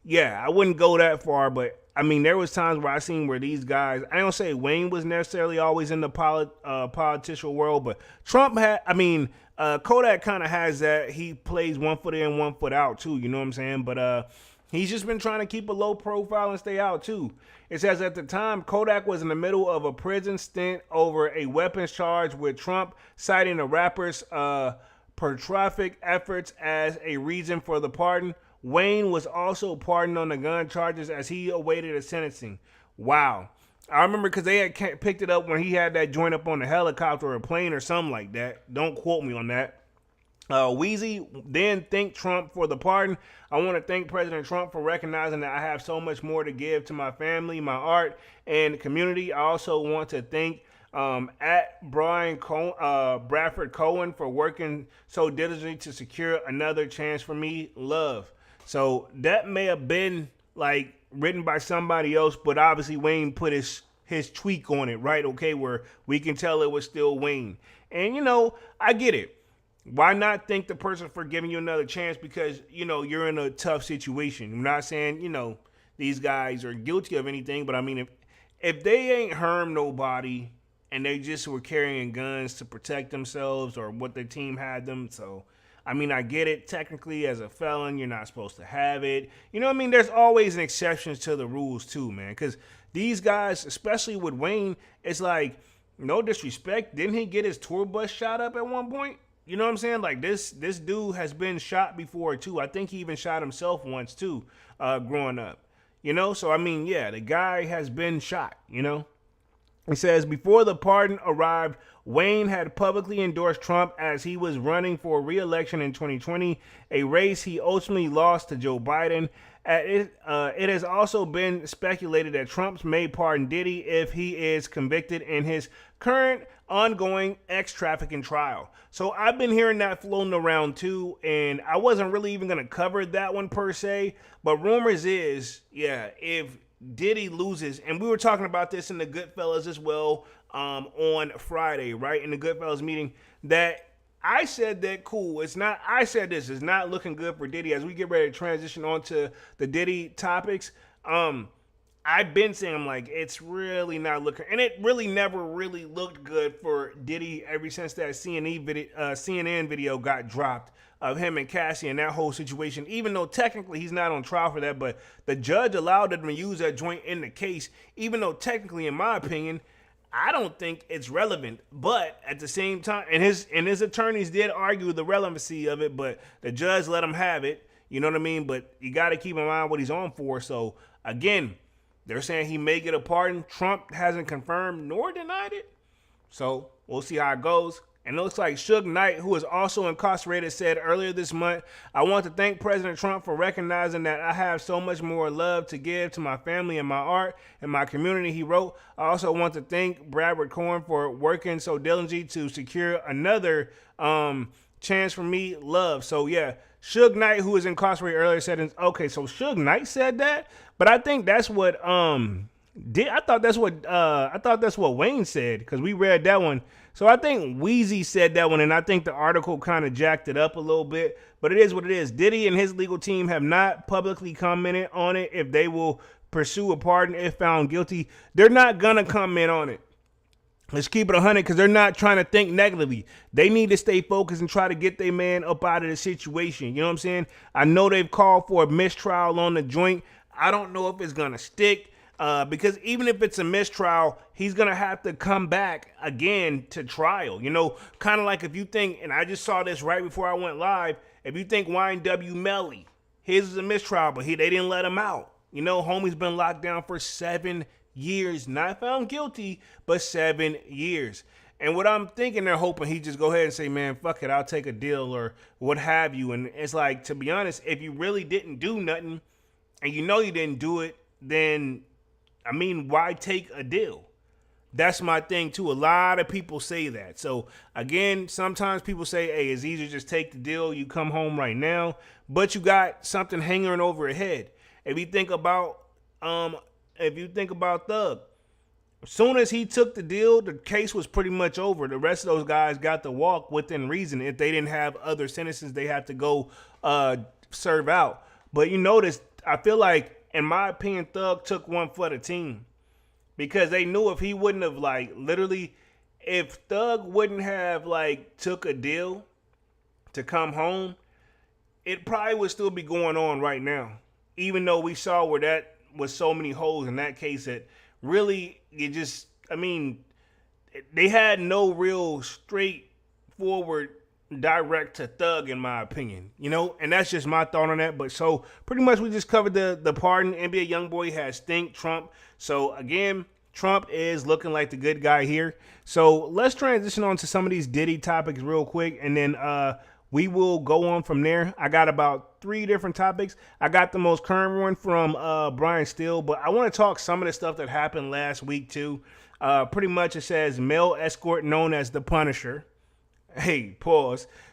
Speaker 2: yeah, I wouldn't go that far, but I mean, there was times where I seen where these guys, I don't say Wayne was necessarily always in the political world, but Trump had, Kodak kind of has that. He plays 1 foot in, 1 foot out too, you know what I'm saying? But he's just been trying to keep a low profile and stay out too. It says at the time, Kodak was in the middle of a prison stint over a weapons charge, with Trump citing the rapper's pro-traffic efforts as a reason for the pardon. Wayne was also pardoned on the gun charges as he awaited a sentencing. Wow. I remember because they had picked it up when he had that joint up on the helicopter or a plane or something like that. Don't quote me on that. Weezy then thanked Trump for the pardon. I want to thank President Trump for recognizing that I have so much more to give to my family, my art, and community. I also want to thank at Bradford Cohen for working so diligently to secure another chance for me. Love. So that may have been written by somebody else, but obviously Wayne put his tweak on it, right? Okay, where we can tell it was still Wayne. And I get it. Why not thank the person for giving you another chance? Because you're in a tough situation. I'm not saying these guys are guilty of anything, but I mean, if they ain't harmed nobody and they just were carrying guns to protect themselves, or what their team had them, so I mean, I get it. Technically, as a felon, you're not supposed to have it. You know what I mean? There's always an exceptions to the rules too, man. Because these guys, especially with Wayne, it's no disrespect. Didn't he get his tour bus shot up at one point? You know what I'm saying? This dude has been shot before too. I think he even shot himself once too, growing up. So I mean, yeah, the guy has been shot. It says, before the pardon arrived, Wayne had publicly endorsed Trump as he was running for re-election in 2020, a race he ultimately lost to Joe Biden. It has also been speculated that Trump may pardon Diddy if he is convicted in his current ongoing ex-trafficking trial. So I've been hearing that floating around too, and I wasn't really even going to cover that one per se, but rumors is, yeah, if Diddy loses, and we were talking about this in the Goodfellas as well on Friday, right? In the Goodfellas meeting, that I said that cool. It's not looking good for Diddy as we get ready to transition on to the Diddy topics. I've been saying it's really not looking, and it really never really looked good for Diddy ever since that CNN video got dropped of him and Cassie and that whole situation, even though technically he's not on trial for that, but the judge allowed them to use that joint in the case, even though technically, in my opinion, I don't think it's relevant. But at the same time, and his attorneys did argue the relevancy of it, but the judge let him have it, you know what I mean? But you got to keep in mind what he's on for. So again, they're saying he may get a pardon. Trump hasn't confirmed nor denied it. So we'll see how it goes. And it looks like Suge Knight, who is also incarcerated, said earlier this month, I want to thank President Trump for recognizing that I have so much more love to give to my family and my art and my community, he wrote. I also want to thank Bradford Cohen for working so diligently to secure another chance for me, love. So yeah, Suge Knight, who was incarcerated earlier, said, okay, so Suge Knight said that, but I think that's what I thought that's what Wayne said, because we read that one. So I think Weezy said that one, and I think the article kind of jacked it up a little bit, but it is what it is. Diddy and his legal team have not publicly commented on it if they will pursue a pardon if found guilty. They're not gonna comment on it. Let's keep it 100, because they're not trying to think negatively. They need to stay focused and try to get their man up out of the situation. You know what I'm saying? I know they've called for a mistrial on the joint. I don't know if it's going to stick, because even if it's a mistrial, he's going to have to come back again to trial. Kind of like if you think, and I just saw this right before I went live, if you think YNW Melly, his is a mistrial, but they didn't let him out. Homie's been locked down for 7 years, not found guilty, but 7 years. And what I'm thinking, they're hoping he just go ahead and say, man, fuck it, I'll take a deal or what have you. And it's to be honest, if you really didn't do nothing and you didn't do it, then I mean, why take a deal? That's my thing too. A lot of people say that. So again, sometimes people say, "Hey, it's easier to just take the deal. You come home right now," but you got something hanging over your head. If you think about, Thug, as soon as he took the deal, the case was pretty much over. The rest of those guys got to walk within reason. If they didn't have other sentences, they had to go serve out. But you notice, I feel like, in my opinion, Thug took one for the team. Because they knew if he wouldn't have, like, literally, if Thug wouldn't have, like, took a deal to come home, it probably would still be going on right now. Even though we saw where that was so many holes in that case that really, they had no real straightforward direct to Thug, in my opinion, and that's just my thought on that. But so pretty much we just covered the pardon. NBA YoungBoy has Stink Trump. So again, Trump is looking like the good guy here. So let's transition on to some of these Diddy topics real quick, and then we will go on from there. I got about 3 different topics. I got the most current one from Brian Steele, but I want to talk some of the stuff that happened last week too. Pretty much it says male escort known as the Punisher,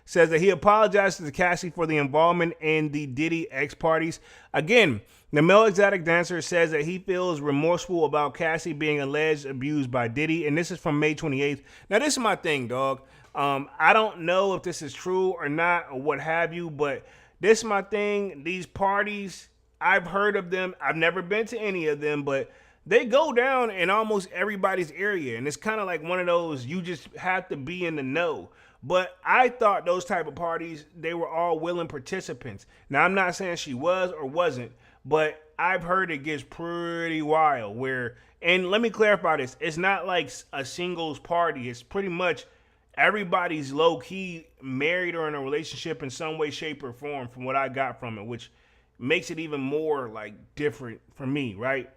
Speaker 2: says that he apologized to Cassie for the involvement in the Diddy X parties. Again, the male exotic dancer says that he feels remorseful about Cassie being alleged abused by Diddy, and this is from May 28th. Now, this is my thing, dog. I don't know if this is true or not or what have you, but this is my thing. These parties, I've heard of them. I've never been to any of them, but they go down in almost everybody's area, and it's kind of like one of those, you just have to be in the know. But I thought those type of parties, they were all willing participants. Now, I'm not saying she was or wasn't, but I've heard it gets pretty wild where, and let me clarify this, it's not like a singles party. It's pretty much everybody's low-key married or in a relationship in some way, shape, or form from what I got from it, which makes it even more like different for me, right?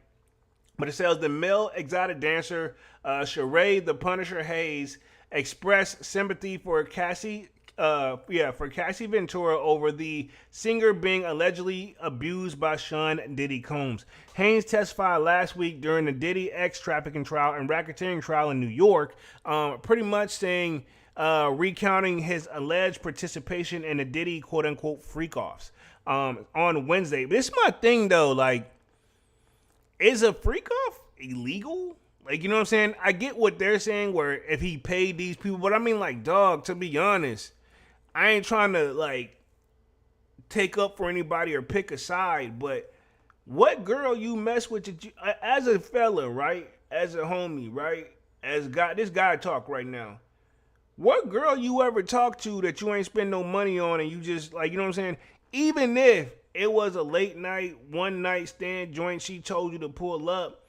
Speaker 2: But it says the male exotic dancer, Sheree the Punisher Hayes, expressed sympathy for Cassie Ventura over the singer being allegedly abused by Sean Diddy Combs. Haynes testified last week during the Diddy X trafficking trial and racketeering trial in New York, pretty much saying, recounting his alleged participation in the Diddy quote-unquote freak-offs on Wednesday. This is my thing, though, like, is a freak-off illegal? Like, you know what I'm saying? I get what they're saying where if he paid these people, but I mean, like, dog, to be honest, I ain't trying to, like, take up for anybody or pick a side, but what girl you mess with, as a fella, right? As a homie, right? This guy talk right now. What girl you ever talk to that you ain't spend no money on and you just, like, you know what I'm saying? Even if it was a late night, one night stand joint she told you to pull up,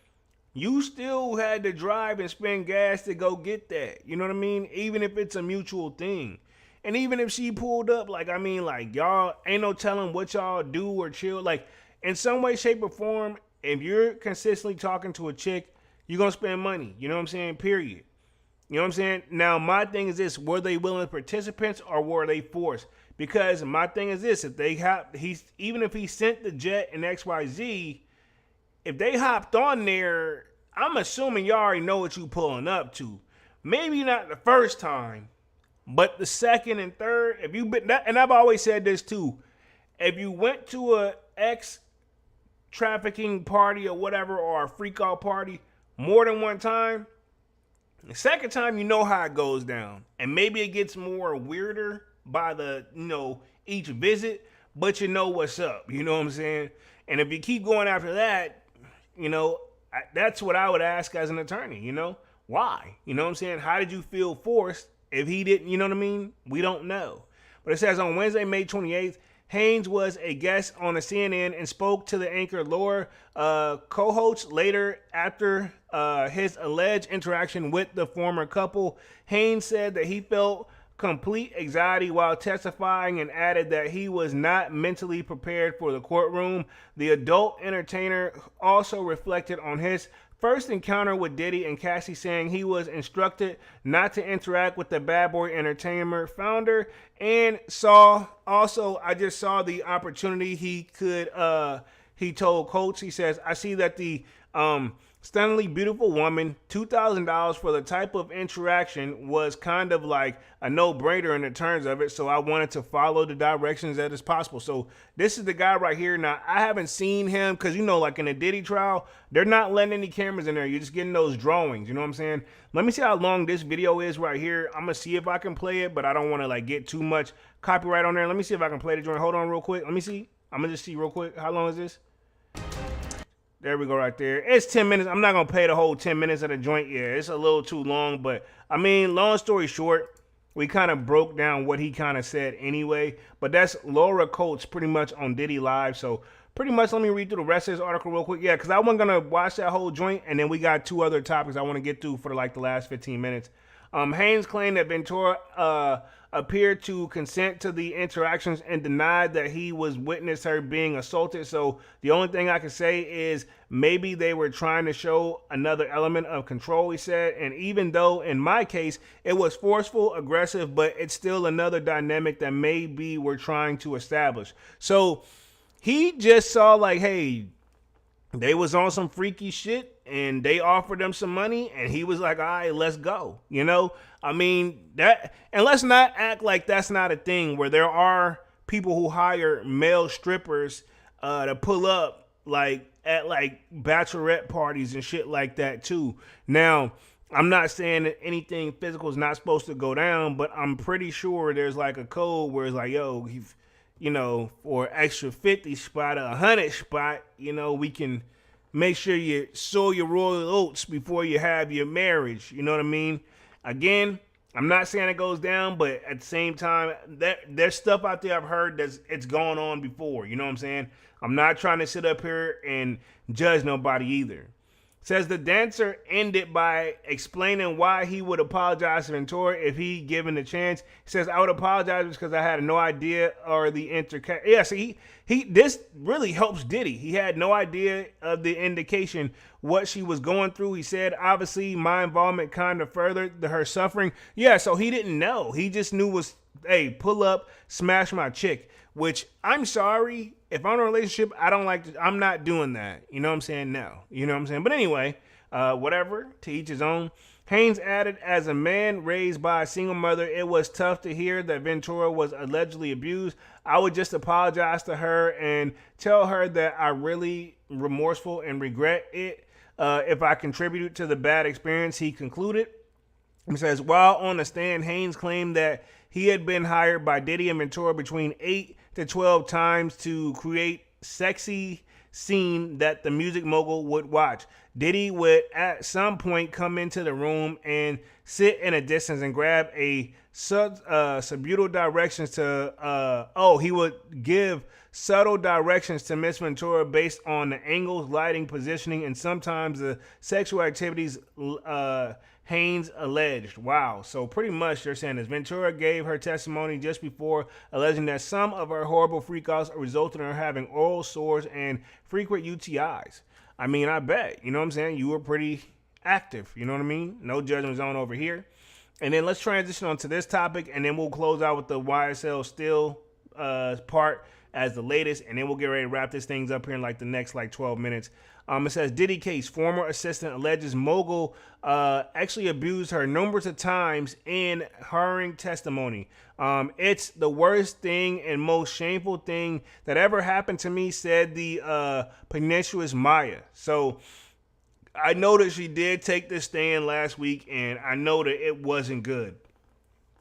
Speaker 2: you still had to drive and spend gas to go get that. You know what I mean? Even if it's a mutual thing. And even if she pulled up, like, I mean, like, y'all ain't no telling what y'all do or chill. Like, in some way, shape, or form, if you're consistently talking to a chick, you're going to spend money. You know what I'm saying? Period. You know what I'm saying? Now, my thing is this. Were they willing participants or were they forced? Because my thing is this. Even if he sent the jet and XYZ, if they hopped on there, I'm assuming y'all already know what you pulling up to. Maybe not the first time, but the second and third. If you've been, and I've always said this too, if you went to a ex trafficking party or whatever, or a freak out party more than one time, the second time you know how it goes down, and maybe it gets more weirder by the each visit, but you know what's up. You know what I'm saying? And if you keep going after that, that's what I would ask as an attorney, why? You know what I'm saying? How did you feel forced if he didn't, you know what I mean? We don't know. But it says on Wednesday, May 28th, Haynes was a guest on a CNN and spoke to the anchor Laura co-host later after his alleged interaction with the former couple. Haynes said that he felt complete anxiety while testifying and added that he was not mentally prepared for the courtroom. The adult entertainer also reflected on his first encounter with Diddy and Cassie, saying he was instructed not to interact with the Bad Boy Entertainment founder, and I just saw the opportunity he could he told Coates, he says, I see that the stunningly beautiful woman, $2,000 for the type of interaction was kind of like a no-brainer in the terms of it, so I wanted to follow the directions that is possible. So this is the guy right here. Now, I haven't seen him because, you know, like in the Diddy trial, they're not letting any cameras in there. You're just getting those drawings, you know what I'm saying? Let me see how long this video is right here. I'm going to see if I can play it, but I don't want to like get too much copyright on there. Let me see if I can play the joint. Hold on real quick. Let me see. I'm going to just see real quick. How long is this? There we go right there. It's 10 minutes. I'm not going to play the whole 10 minutes of the joint. Yeah, it's a little too long. But, I mean, long story short, we kind of broke down what he kind of said anyway. But that's Laura Coates pretty much on Diddy Live. So, pretty much let me read through the rest of this article real quick. Yeah, because I wasn't going to watch that whole joint. And then we got two other topics I want to get through for like the last 15 minutes. Haynes claimed that Ventura appeared to consent to the interactions and denied that he was witness her being assaulted. So the only thing I can say is maybe they were trying to show another element of control, he said. And even though in my case it was forceful, aggressive, but it's still another dynamic that maybe we're trying to establish. So he just saw like, hey, they was on some freaky shit and they offered him some money and he was like, all right, let's go. You know, I mean that, and let's not act like that's not a thing where there are people who hire male strippers to pull up like at like bachelorette parties and shit like that too. Now, I'm not saying that anything physical is not supposed to go down, but I'm pretty sure there's like a code where it's like, yo, you know, for extra 50 spot, 100 spot, you know, we can make sure you sow your royal oats before you have your marriage. You know what I mean? Again, I'm not saying it goes down, but at the same time, there's stuff out there I've heard it's gone on before. You know what I'm saying? I'm not trying to sit up here and judge nobody either. Says the dancer ended by explaining why he would apologize to Ventura if he given the chance. He says, I would apologize because I had no idea or the Yeah, see, this really helps Diddy. He had no idea of the indication what she was going through. He said, obviously, my involvement kind of furthered her suffering. Yeah, so he didn't know. He just knew was, hey, pull up, smash my chick. Which, I'm sorry, if I'm in a relationship, I'm not doing that. You know what I'm saying? No. You know what I'm saying? But anyway, whatever, to each his own. Haynes added, as a man raised by a single mother, it was tough to hear that Ventura was allegedly abused. I would just apologize to her and tell her that I really remorseful and regret it if I contributed to the bad experience, he concluded. He says, while on the stand, Haynes claimed that he had been hired by Diddy and Ventura between 8 to 12 times to create sexy scene that the music mogul would watch. Diddy would at some point come into the room and sit in a distance and grab a subtle directions to, he would give subtle directions to Miss Ventura based on the angles, lighting, positioning, and sometimes the sexual activities Haynes alleged. Wow. So pretty much they're saying this. Ventura gave her testimony just before alleging that some of her horrible freakouts resulted in her having oral sores and frequent UTIs. I mean, I bet, you know what I'm saying? You were pretty active, you know what I mean? No judgment zone over here. And then let's transition on to this topic, and then we'll close out with the YSL Still part as the latest, and then we'll get ready to wrap this things up here in like the next 12 minutes. It says Diddy case, former assistant alleges mogul actually abused her numerous of times in harrowing testimony. It's the worst thing and most shameful thing that ever happened to me, said the pugnacious Maya. So I know that she did take this stand last week, and I know that it wasn't good.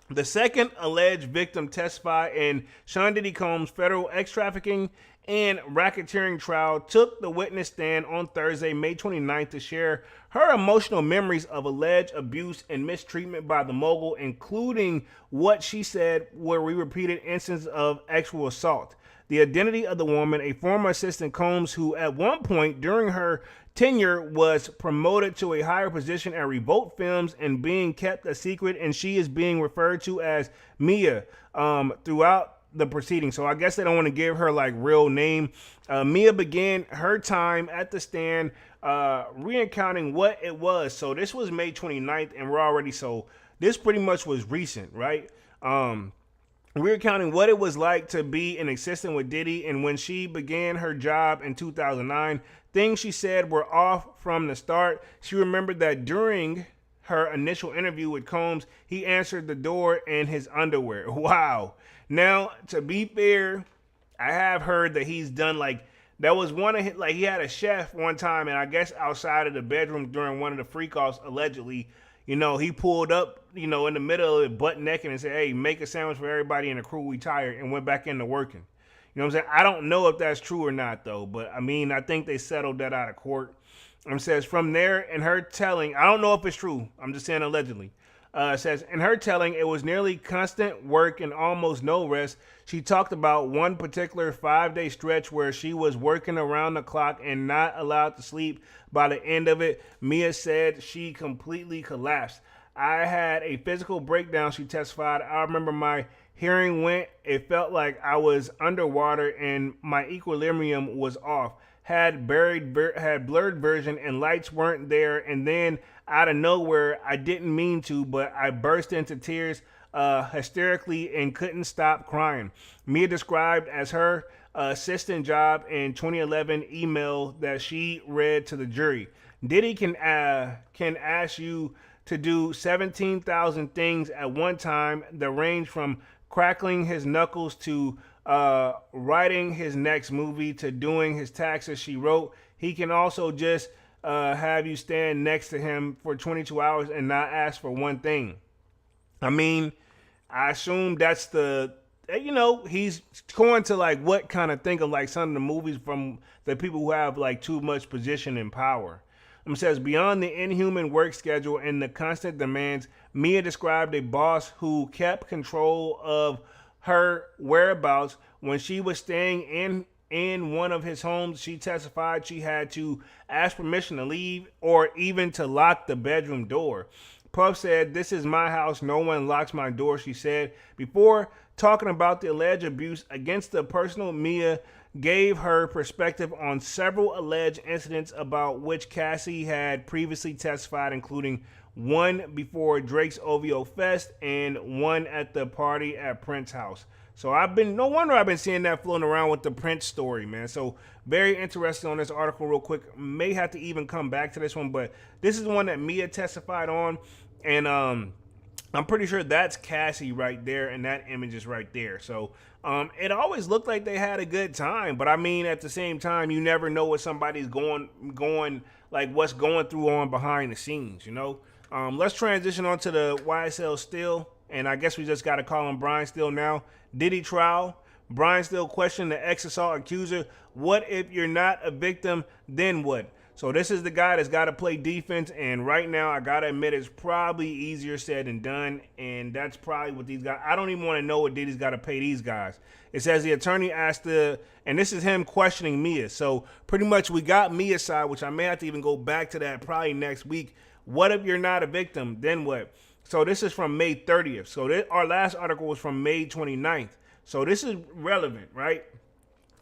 Speaker 2: The second alleged victim testified in Sean Diddy Combs' federal ex-trafficking and racketeering trial took the witness stand on Thursday, May 29th, to share her emotional memories of alleged abuse and mistreatment by the mogul, including what she said were repeated instances of sexual assault. The identity of the woman, a former assistant Combs, who at one point during her tenure was promoted to a higher position at Revolt Films and being kept a secret, and she is being referred to as Mia throughout the proceedings. So I guess they don't want to give her like real name. Mia began her time at the stand recounting what it was. So this was May 29th, and we're already, so this pretty much was recent, right? recounting what it was like to be an assistant with Diddy and when she began her job in 2009. Things she said were off from the start. She remembered that during her initial interview with Combs, he answered the door in his underwear. Wow. Now, to be fair, I have heard that he's done like that was one of his, like he had a chef one time, and I guess outside of the bedroom during one of the freak offs, allegedly, he pulled up, in the middle of it, butt naked, and said, "Hey, make a sandwich for everybody in the crew. We tired," and went back into working. You know what I'm saying? I don't know if that's true or not, though, but I mean, I think they settled that out of court. And says from there, in her telling, I don't know if it's true. I'm just saying allegedly. Says in her telling, it was nearly constant work and almost no rest. She talked about one particular 5-day stretch where she was working around the clock and not allowed to sleep. By the end of it, Mia said she completely collapsed. I had a physical breakdown, she testified. I remember my hearing went. It felt like I was underwater and my equilibrium was off. Had blurred version and lights weren't there, and then out of nowhere, I didn't mean to, but I burst into tears hysterically and couldn't stop crying. Mia described as her assistant job in 2011 email that she read to the jury. Diddy can ask you to do 17,000 things at one time that range from crackling his knuckles to writing his next movie to doing his taxes, she wrote. He can also just have you stand next to him for 22 hours and not ask for one thing. I mean, I assume that's he's going to like what kind of think of like some of the movies from the people who have like too much position and power. It says, beyond the inhuman work schedule and the constant demands, Mia described a boss who kept control of her whereabouts when she was staying in one of his homes. She testified she had to ask permission to leave or even to lock the bedroom door. Puff said, "This is my house. No one locks my door," she said. Before talking about the alleged abuse against the personal, Mia gave her perspective on several alleged incidents about which Cassie had previously testified, including one before Drake's OVO Fest and one at the party at Prince's house. So no wonder I've been seeing that floating around with the Prince story, man. So very interesting on this article real quick. May have to even come back to this one, but this is the one that Mia testified on. And I'm pretty sure that's Cassie right there, and that image is right there. So it always looked like they had a good time, but I mean, at the same time, you never know what somebody's going like what's going through on behind the scenes, Let's transition on to the YSL Still, and I guess we just got to call him Brian Still now. Diddy trial. Brian Still questioned the ex-assault accuser. What if you're not a victim? Then what? So this is the guy that's got to play defense, and right now, I got to admit, it's probably easier said than done, and that's probably what these guys, I don't even want to know what Diddy's got to pay these guys. It says the attorney asked and this is him questioning Mia. So pretty much we got Mia's side, which I may have to even go back to that probably next week. What if you're not a victim? Then what? So this is from May 30th. So our last article was from May 29th. So this is relevant, right?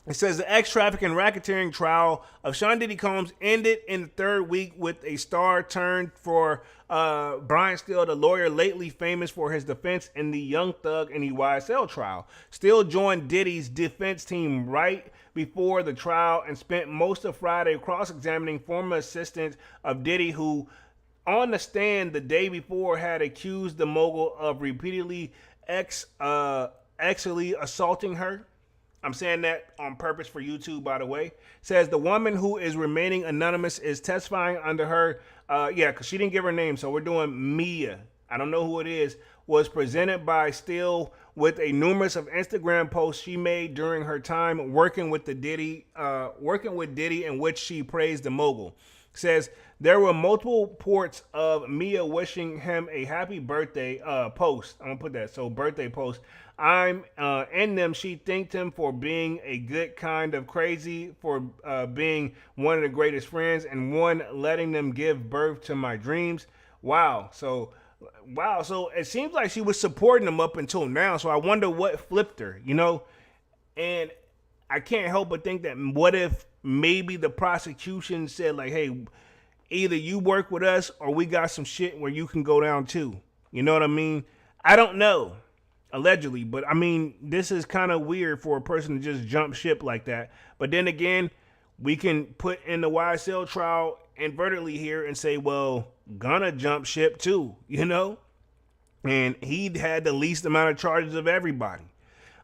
Speaker 2: It says the ex-trafficking racketeering trial of Sean Diddy Combs ended in the third week with a star turned for Brian Still, the lawyer lately famous for his defense in the Young Thug and the YSL trial. Still joined Diddy's defense team right before the trial and spent most of Friday cross-examining former assistants of Diddy who, on the stand the day before, had accused the mogul of repeatedly actually assaulting her. I'm saying that on purpose for YouTube, by the way. Says the woman who is remaining anonymous is testifying under her, because she didn't give her name, so we're doing Mia. I don't know who it is. Was presented by Still with a numerous of Instagram posts she made during her time working with Diddy, in which she praised the mogul. Says there were multiple reports of Mia wishing him a happy birthday post. I'm gonna put that. So birthday post. I'm in them. She thanked him for being a good kind of crazy, for being one of the greatest friends, and one letting them give birth to my dreams. Wow. So it seems like she was supporting him up until now. So I wonder what flipped her, And I can't help but think that what if maybe the prosecution said like, hey, either you work with us or we got some shit where you can go down too. You know what I mean? I don't know. allegedly. But I mean, this is kind of weird for a person to just jump ship like that. But then again, we can put in the YSL trial invertedly here and say, well, Gunna jump ship too, you know? And he had the least amount of charges of everybody.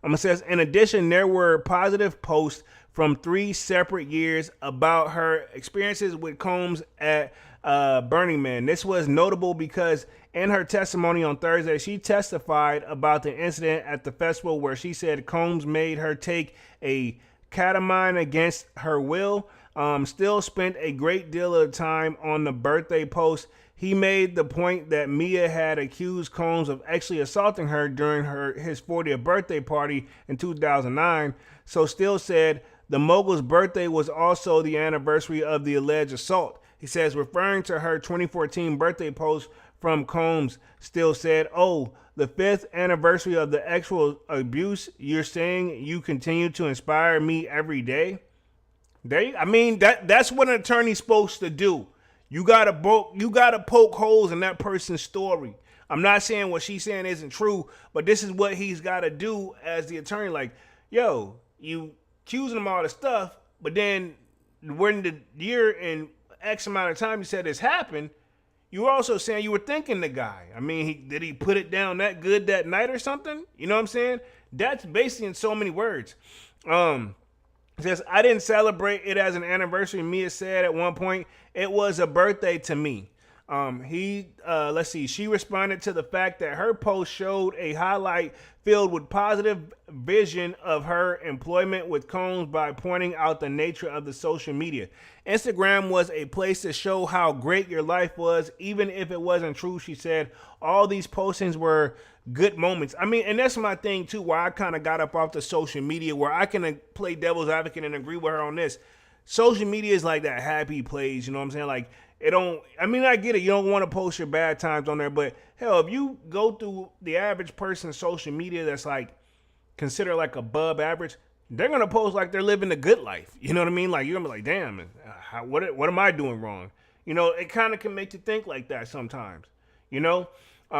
Speaker 2: It says, in addition, there were positive posts from 3 separate years about her experiences with Combs at Burning Man. This was notable because in her testimony on Thursday, she testified about the incident at the festival where she said Combs made her take a ketamine against her will. Still spent a great deal of time on the birthday post. He made the point that Mia had accused Combs of actually assaulting her during his 40th birthday party in 2009. So Still said the mogul's birthday was also the anniversary of the alleged assault. He says, referring to her 2014 birthday post from Combs, Still said, oh, the 5th anniversary of the actual abuse, you're saying you continue to inspire me every day? That's what an attorney's supposed to do. You gotta poke holes in that person's story. I'm not saying what she's saying isn't true, but this is what he's got to do as the attorney. Like, yo, you accusing him of all the stuff, but then when the year and X amount of time you said this happened, you were also saying you were thinking the guy. I mean, did he put it down that good that night or something? You know what I'm saying? That's basically in so many words. It says, I didn't celebrate it as an anniversary. Mia said at one point, it was a birthday to me. Let's see. She responded to the fact that her post showed a highlight filled with positive vision of her employment with Combs by pointing out the nature of the social media. Instagram was a place to show how great your life was, even if it wasn't true, she said. All these postings were good moments. I mean, and that's my thing too, where I kind of got up off the social media, where I can play devil's advocate and agree with her on this. Social media is like that happy place, you know what I'm saying? Like, I get it. You don't want to post your bad times on there, but hell, if you go through the average person's social media that's like considered like above average, they're going to post like they're living a good life. You know what I mean? Like, you're going to be like, damn, what am I doing wrong? You know, it kind of can make you think like that sometimes, you know?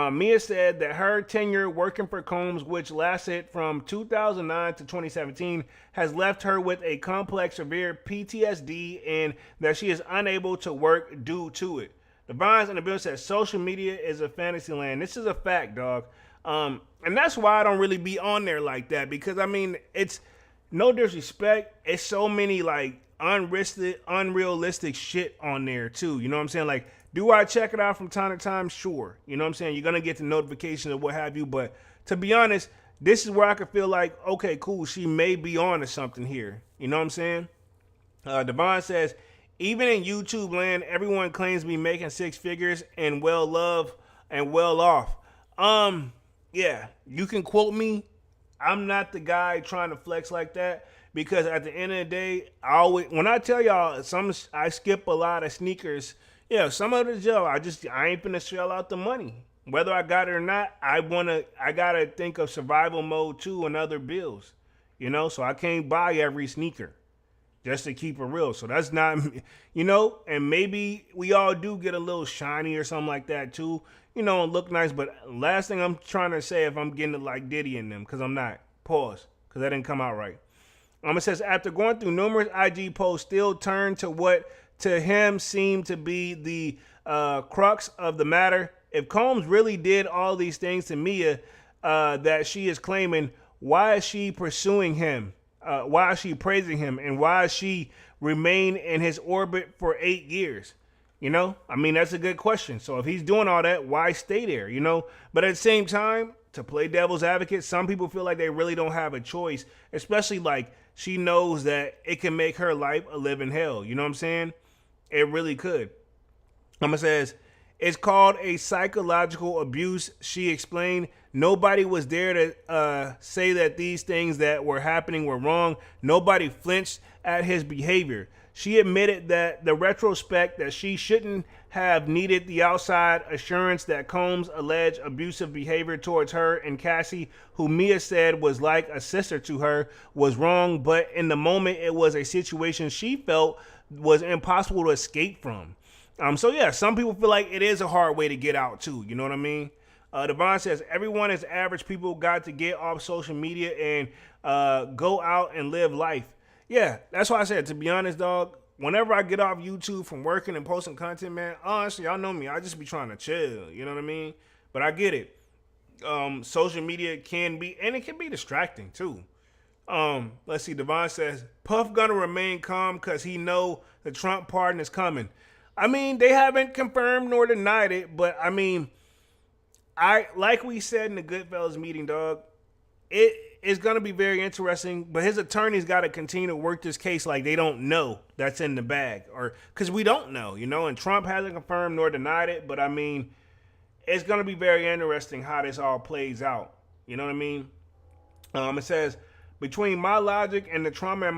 Speaker 2: Mia said that her tenure working for Combs, which lasted from 2009 to 2017, has left her with a complex severe PTSD and that she is unable to work due to it. The Vines in the bill says social media is a fantasy land. This is a fact, dog. And that's why I don't really be on there like that, because I mean, it's no disrespect. It's so many like unrealistic shit on there too. You know what I'm saying? Like, do I check it out from time to time? Sure. You know what I'm saying? You're going to get the notifications of what have you. But to be honest, this is where I could feel like, okay, cool, she may be on to something here. You know what I'm saying? Devon says, even in YouTube land, everyone claims to be making 6 figures and well loved and well off. Yeah, you can quote me. I'm not the guy trying to flex like that, because at the end of the day, when I tell y'all I skip a lot of sneakers. Yeah, some of the gel, I ain't finna shell out the money. Whether I got it or not, I gotta think of survival mode too and other bills. You know, so I can't buy every sneaker just to keep it real. So that's not, you know, and maybe we all do get a little shiny or something like that too, you know, and look nice. But last thing I'm trying to say, if I'm getting it like Diddy in them, because I'm not. Pause, because that didn't come out right. It says, after going through numerous IG posts, Still turned to what to him seemed to be the crux of the matter. If Combs really did all these things to Mia that she is claiming, why is she pursuing him? Why is she praising him? And why is she remain in his orbit for 8 years? You know, I mean, that's a good question. So if he's doing all that, why stay there? You know, but at the same time, to play devil's advocate, some people feel like they really don't have a choice, especially like she knows that it can make her life a living hell. You know what I'm saying? It really could. Says, it's called a psychological abuse. She explained, nobody was there to say that these things that were happening were wrong. Nobody flinched at his behavior. She admitted that the retrospect that she shouldn't have needed the outside assurance that Combs' alleged abusive behavior towards her and Cassie, who Mia said was like a sister to her, was wrong. But in the moment, it was a situation she felt was impossible to escape from. So yeah, some people feel like it is a hard way to get out too. You know what I mean? Devon says, everyone is average people, got to get off social media and go out and live life. Yeah, that's why I said, to be honest, dog, whenever I get off YouTube from working and posting content, man, honestly, y'all know me. I just be trying to chill. You know what I mean? But I get it. Social media can be, and it can be distracting too. Let's see. Devon says, Puff gonna remain calm because he know the Trump pardon is coming. I mean, they haven't confirmed nor denied it, but I mean, like we said in the Goodfellas meeting, dog, it is going to be very interesting, but his attorneys got to continue to work this case like they don't know that's in the bag, or because we don't know, and Trump hasn't confirmed nor denied it, but I mean, it's going to be very interesting how this all plays out. You know what I mean? It says, between my logic and the trauma in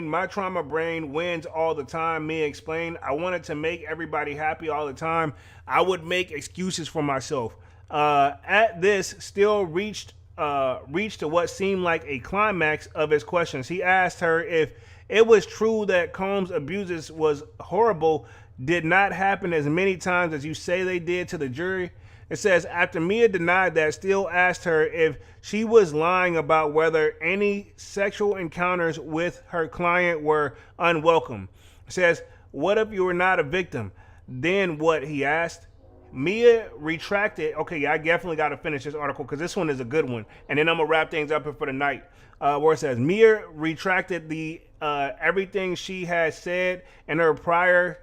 Speaker 2: my trauma brain wins all the time. Me explain, I wanted to make everybody happy all the time. I would make excuses for myself. At this, still reached to what seemed like a climax of his questions. He asked her if it was true that Combs' abuses was horrible, did not happen as many times as you say they did to the jury. It says, after Mia denied that, Steele asked her if she was lying about whether any sexual encounters with her client were unwelcome. It says, what if you were not a victim? Then what, he asked. Mia retracted. Okay, yeah, I definitely got to finish this article because this one is a good one. And then I'm going to wrap things up for the night. Where it says, Mia retracted the everything she had said in her prior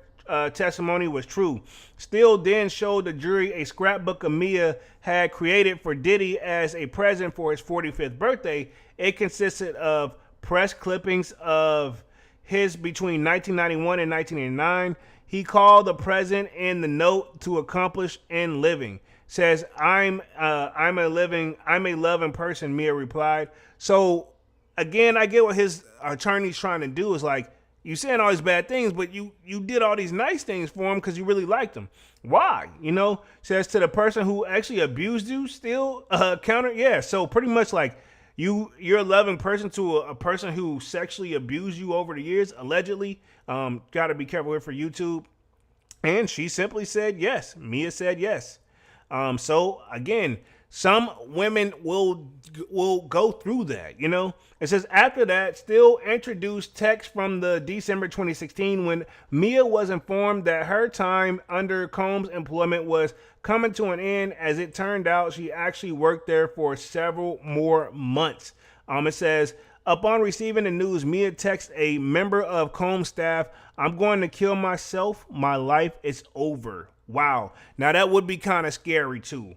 Speaker 2: testimony was true. Steele then showed the jury a scrapbook of Mia had created for Diddy as a present for his 45th birthday. It consisted of press clippings of his between 1991 and 1989. He called the present in the note to accomplish in living. Says, I'm a loving person, Mia replied. So again, I get what his attorney's trying to do is like, you saying all these bad things, but you did all these nice things for him because you really liked him. Why? Says to the person who actually abused you, still counter. Yeah. So pretty much like you're a loving person to a person who sexually abused you over the years, allegedly. Got to be careful here for YouTube. And she simply said yes. Mia said yes. So again, some women will go through that, It says after that, Steele introduced text from the December 2016 when Mia was informed that her time under Combs' employment was coming to an end. As it turned out, she actually worked there for several more months. It says, upon receiving the news, Mia texts a member of Combs' staff, I'm going to kill myself. My life is over. Wow. Now that would be kind of scary too.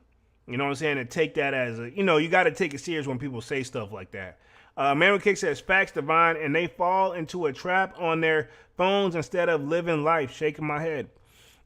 Speaker 2: You know what I'm saying? To take that as you got to take it serious when people say stuff like that. Man with Kick says, facts divine, and they fall into a trap on their phones instead of living life. Shaking my head.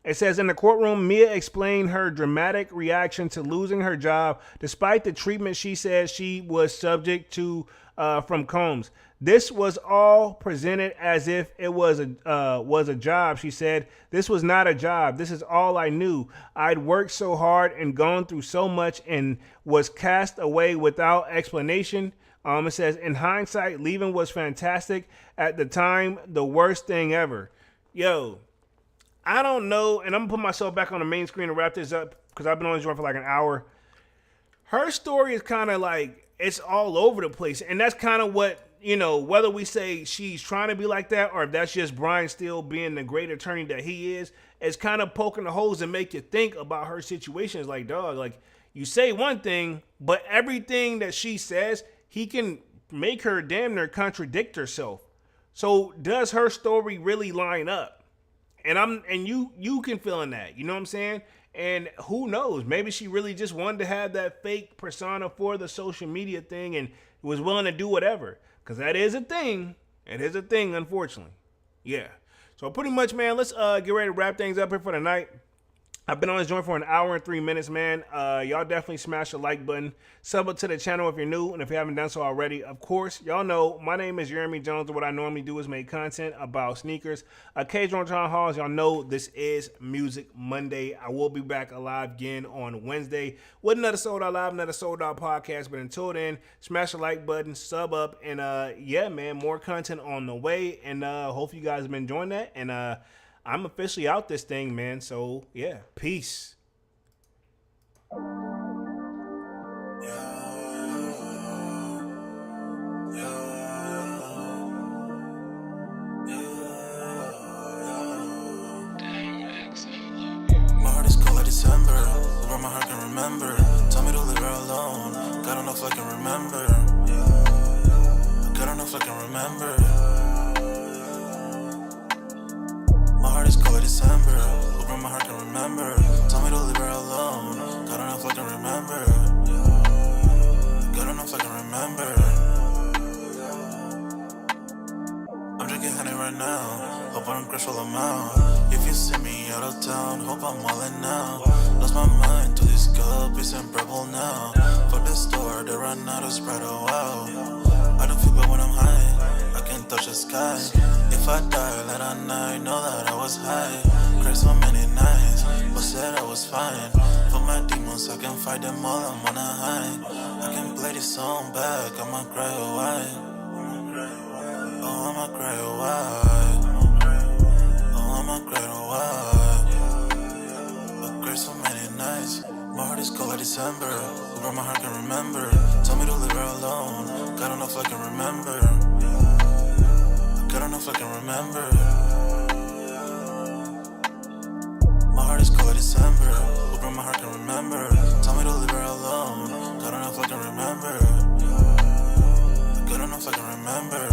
Speaker 2: It says, in the courtroom, Mia explained her dramatic reaction to losing her job despite the treatment she said she was subject to from Combs. This was all presented as if it was a job, she said. This was not a job. This is all I knew. I'd worked so hard and gone through so much and was cast away without explanation. It says, in hindsight, leaving was fantastic. At the time, the worst thing ever. Yo, I don't know, and I'm going to put myself back on the main screen to wrap this up because I've been on this joint for like an hour. Her story is kind of like, it's all over the place. And that's kind of what, whether we say she's trying to be like that or if that's just Brian Steele being the great attorney that he is, it's kind of poking the holes and make you think about her situation. It's like, dog, like you say one thing, but everything that she says, he can make her damn near contradict herself. So does her story really line up? And you can fill in that, you know what I'm saying? And who knows? Maybe she really just wanted to have that fake persona for the social media thing and was willing to do whatever. Because that is a thing. It is a thing, unfortunately. Yeah. So pretty much, man, let's get ready to wrap things up here for the night. I've been on this joint for an hour and 3 minutes, man. Y'all definitely smash the like button. Sub up to the channel if you're new, and if you haven't done so already, of course, y'all know my name is Jeremy Jones, and what I normally do is make content about sneakers. Occasional John Halls, y'all know this is Music Monday. I will be back alive again on Wednesday with another Sold Out Live, another Sold Out podcast. But until then, smash the like button, sub up, and yeah, man, more content on the way. And hope you guys have been enjoying that. And I'm officially out this thing, man. So, yeah. Peace.
Speaker 1: remember. Tell me to leave her alone. God don't know if I can remember. God don't know if I can remember. My heart is cold like December. Open my heart can remember. Tell me to leave her alone. God don't know if I can remember. God don't know if I can remember. I'm drinking honey right now. Hope I don't crash all I'm out. If you see me out of town, hope I'm wildin' now. Lost my mind to this cup, it's unbearable now. For the store, they run out of Sprite, oh wow. I don't feel bad when I'm high, I can't touch the sky. If I die late at night, know that I was high. Cried so many nights, but said I was fine. For my demons, I can fight them all, I'm on a high. I can play this song back, I'ma cry a while. Oh, I'ma cry a while. Oh, I'ma cry a while. I cried so many nights. My heart is cold like December. Over my heart can remember. Tell me to leave her alone. God don't know if I can remember. God don't know if I can remember. My heart is cold like December. Over my heart can remember. Tell me to leave her alone. God don't know if I can remember. God don't know if I can remember.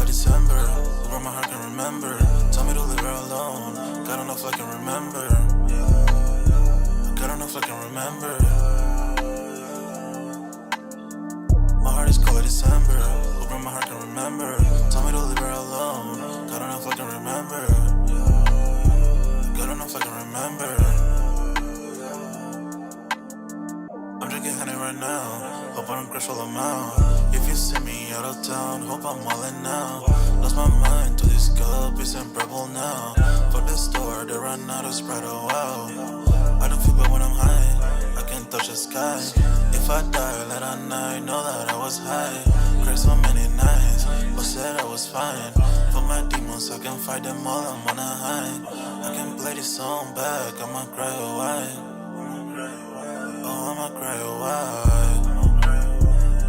Speaker 1: December, over my heart can remember. Tell me to leave her alone. God don't know if I can remember. God don't know if I can remember. My heart is cold like December. Over my heart can remember. Tell me to leave her alone. God don't know if I can remember. God don't know if I can remember. I'm drinking honey right now. Hope I don't crash all I'm out. If you see me out of town, hope I'm wildin' now. Lost my mind to this cup, it's unbearable now. For the store, they run out of Sprite, oh wow. I don't feel bad when I'm high, I can't touch the sky. If I die late at night, know that I was high. Cried so many nights, but said I was fine. For my demons, I can fight them all, I'm on a high. I can play this song back, I'ma cry a while. Oh, I'ma cry a while.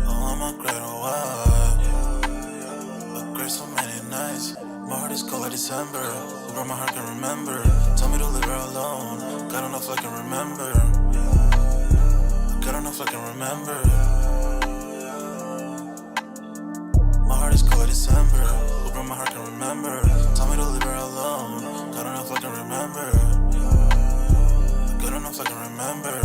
Speaker 1: Oh, I'ma cry a while. I cried so many nights. My heart is cold like December. Over my heart can remember. Tell me to leave her alone. God don't know if I can remember. God don't know if I can remember. My heart is cold like December. Over my heart can remember. Tell me to leave her alone. God don't know if I can remember. God don't know if I can remember.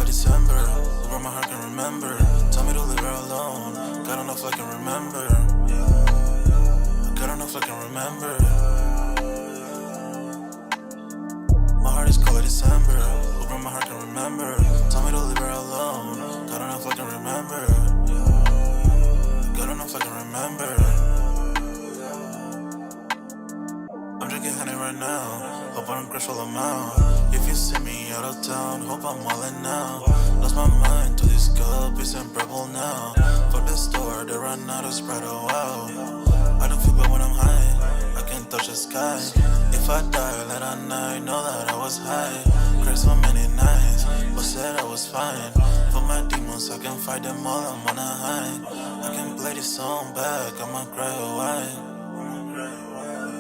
Speaker 1: December, over my heart can remember. Tell me to leave her alone. God don't know if I can remember. God don't know if I can remember. My heart is cold like December. Over my heart can remember. Tell me to leave her alone. God don't know if I can remember. God don't know if I can remember. I'm drinking honey right now. Hope I don't crash all I'm out. If you see me out of town, hope I'm wildin' now. Lost my mind to this cup, it's unbearable now. For the store, they run out of Sprite, oh wow. I don't feel bad when I'm high, I can't touch the sky. If I die late at night, know that I was high. Cried so many nights, but said I was fine. For my demons, I can fight them all, I'm on a high. I can play this song back, I'ma cry a while.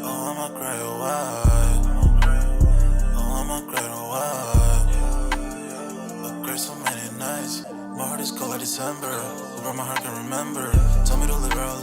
Speaker 1: Oh, I'ma cry a while. Oh, I'ma cry a while. I cried so many nights. My heart is cold like December. Over my heart can remember. Tell me to leave her alone.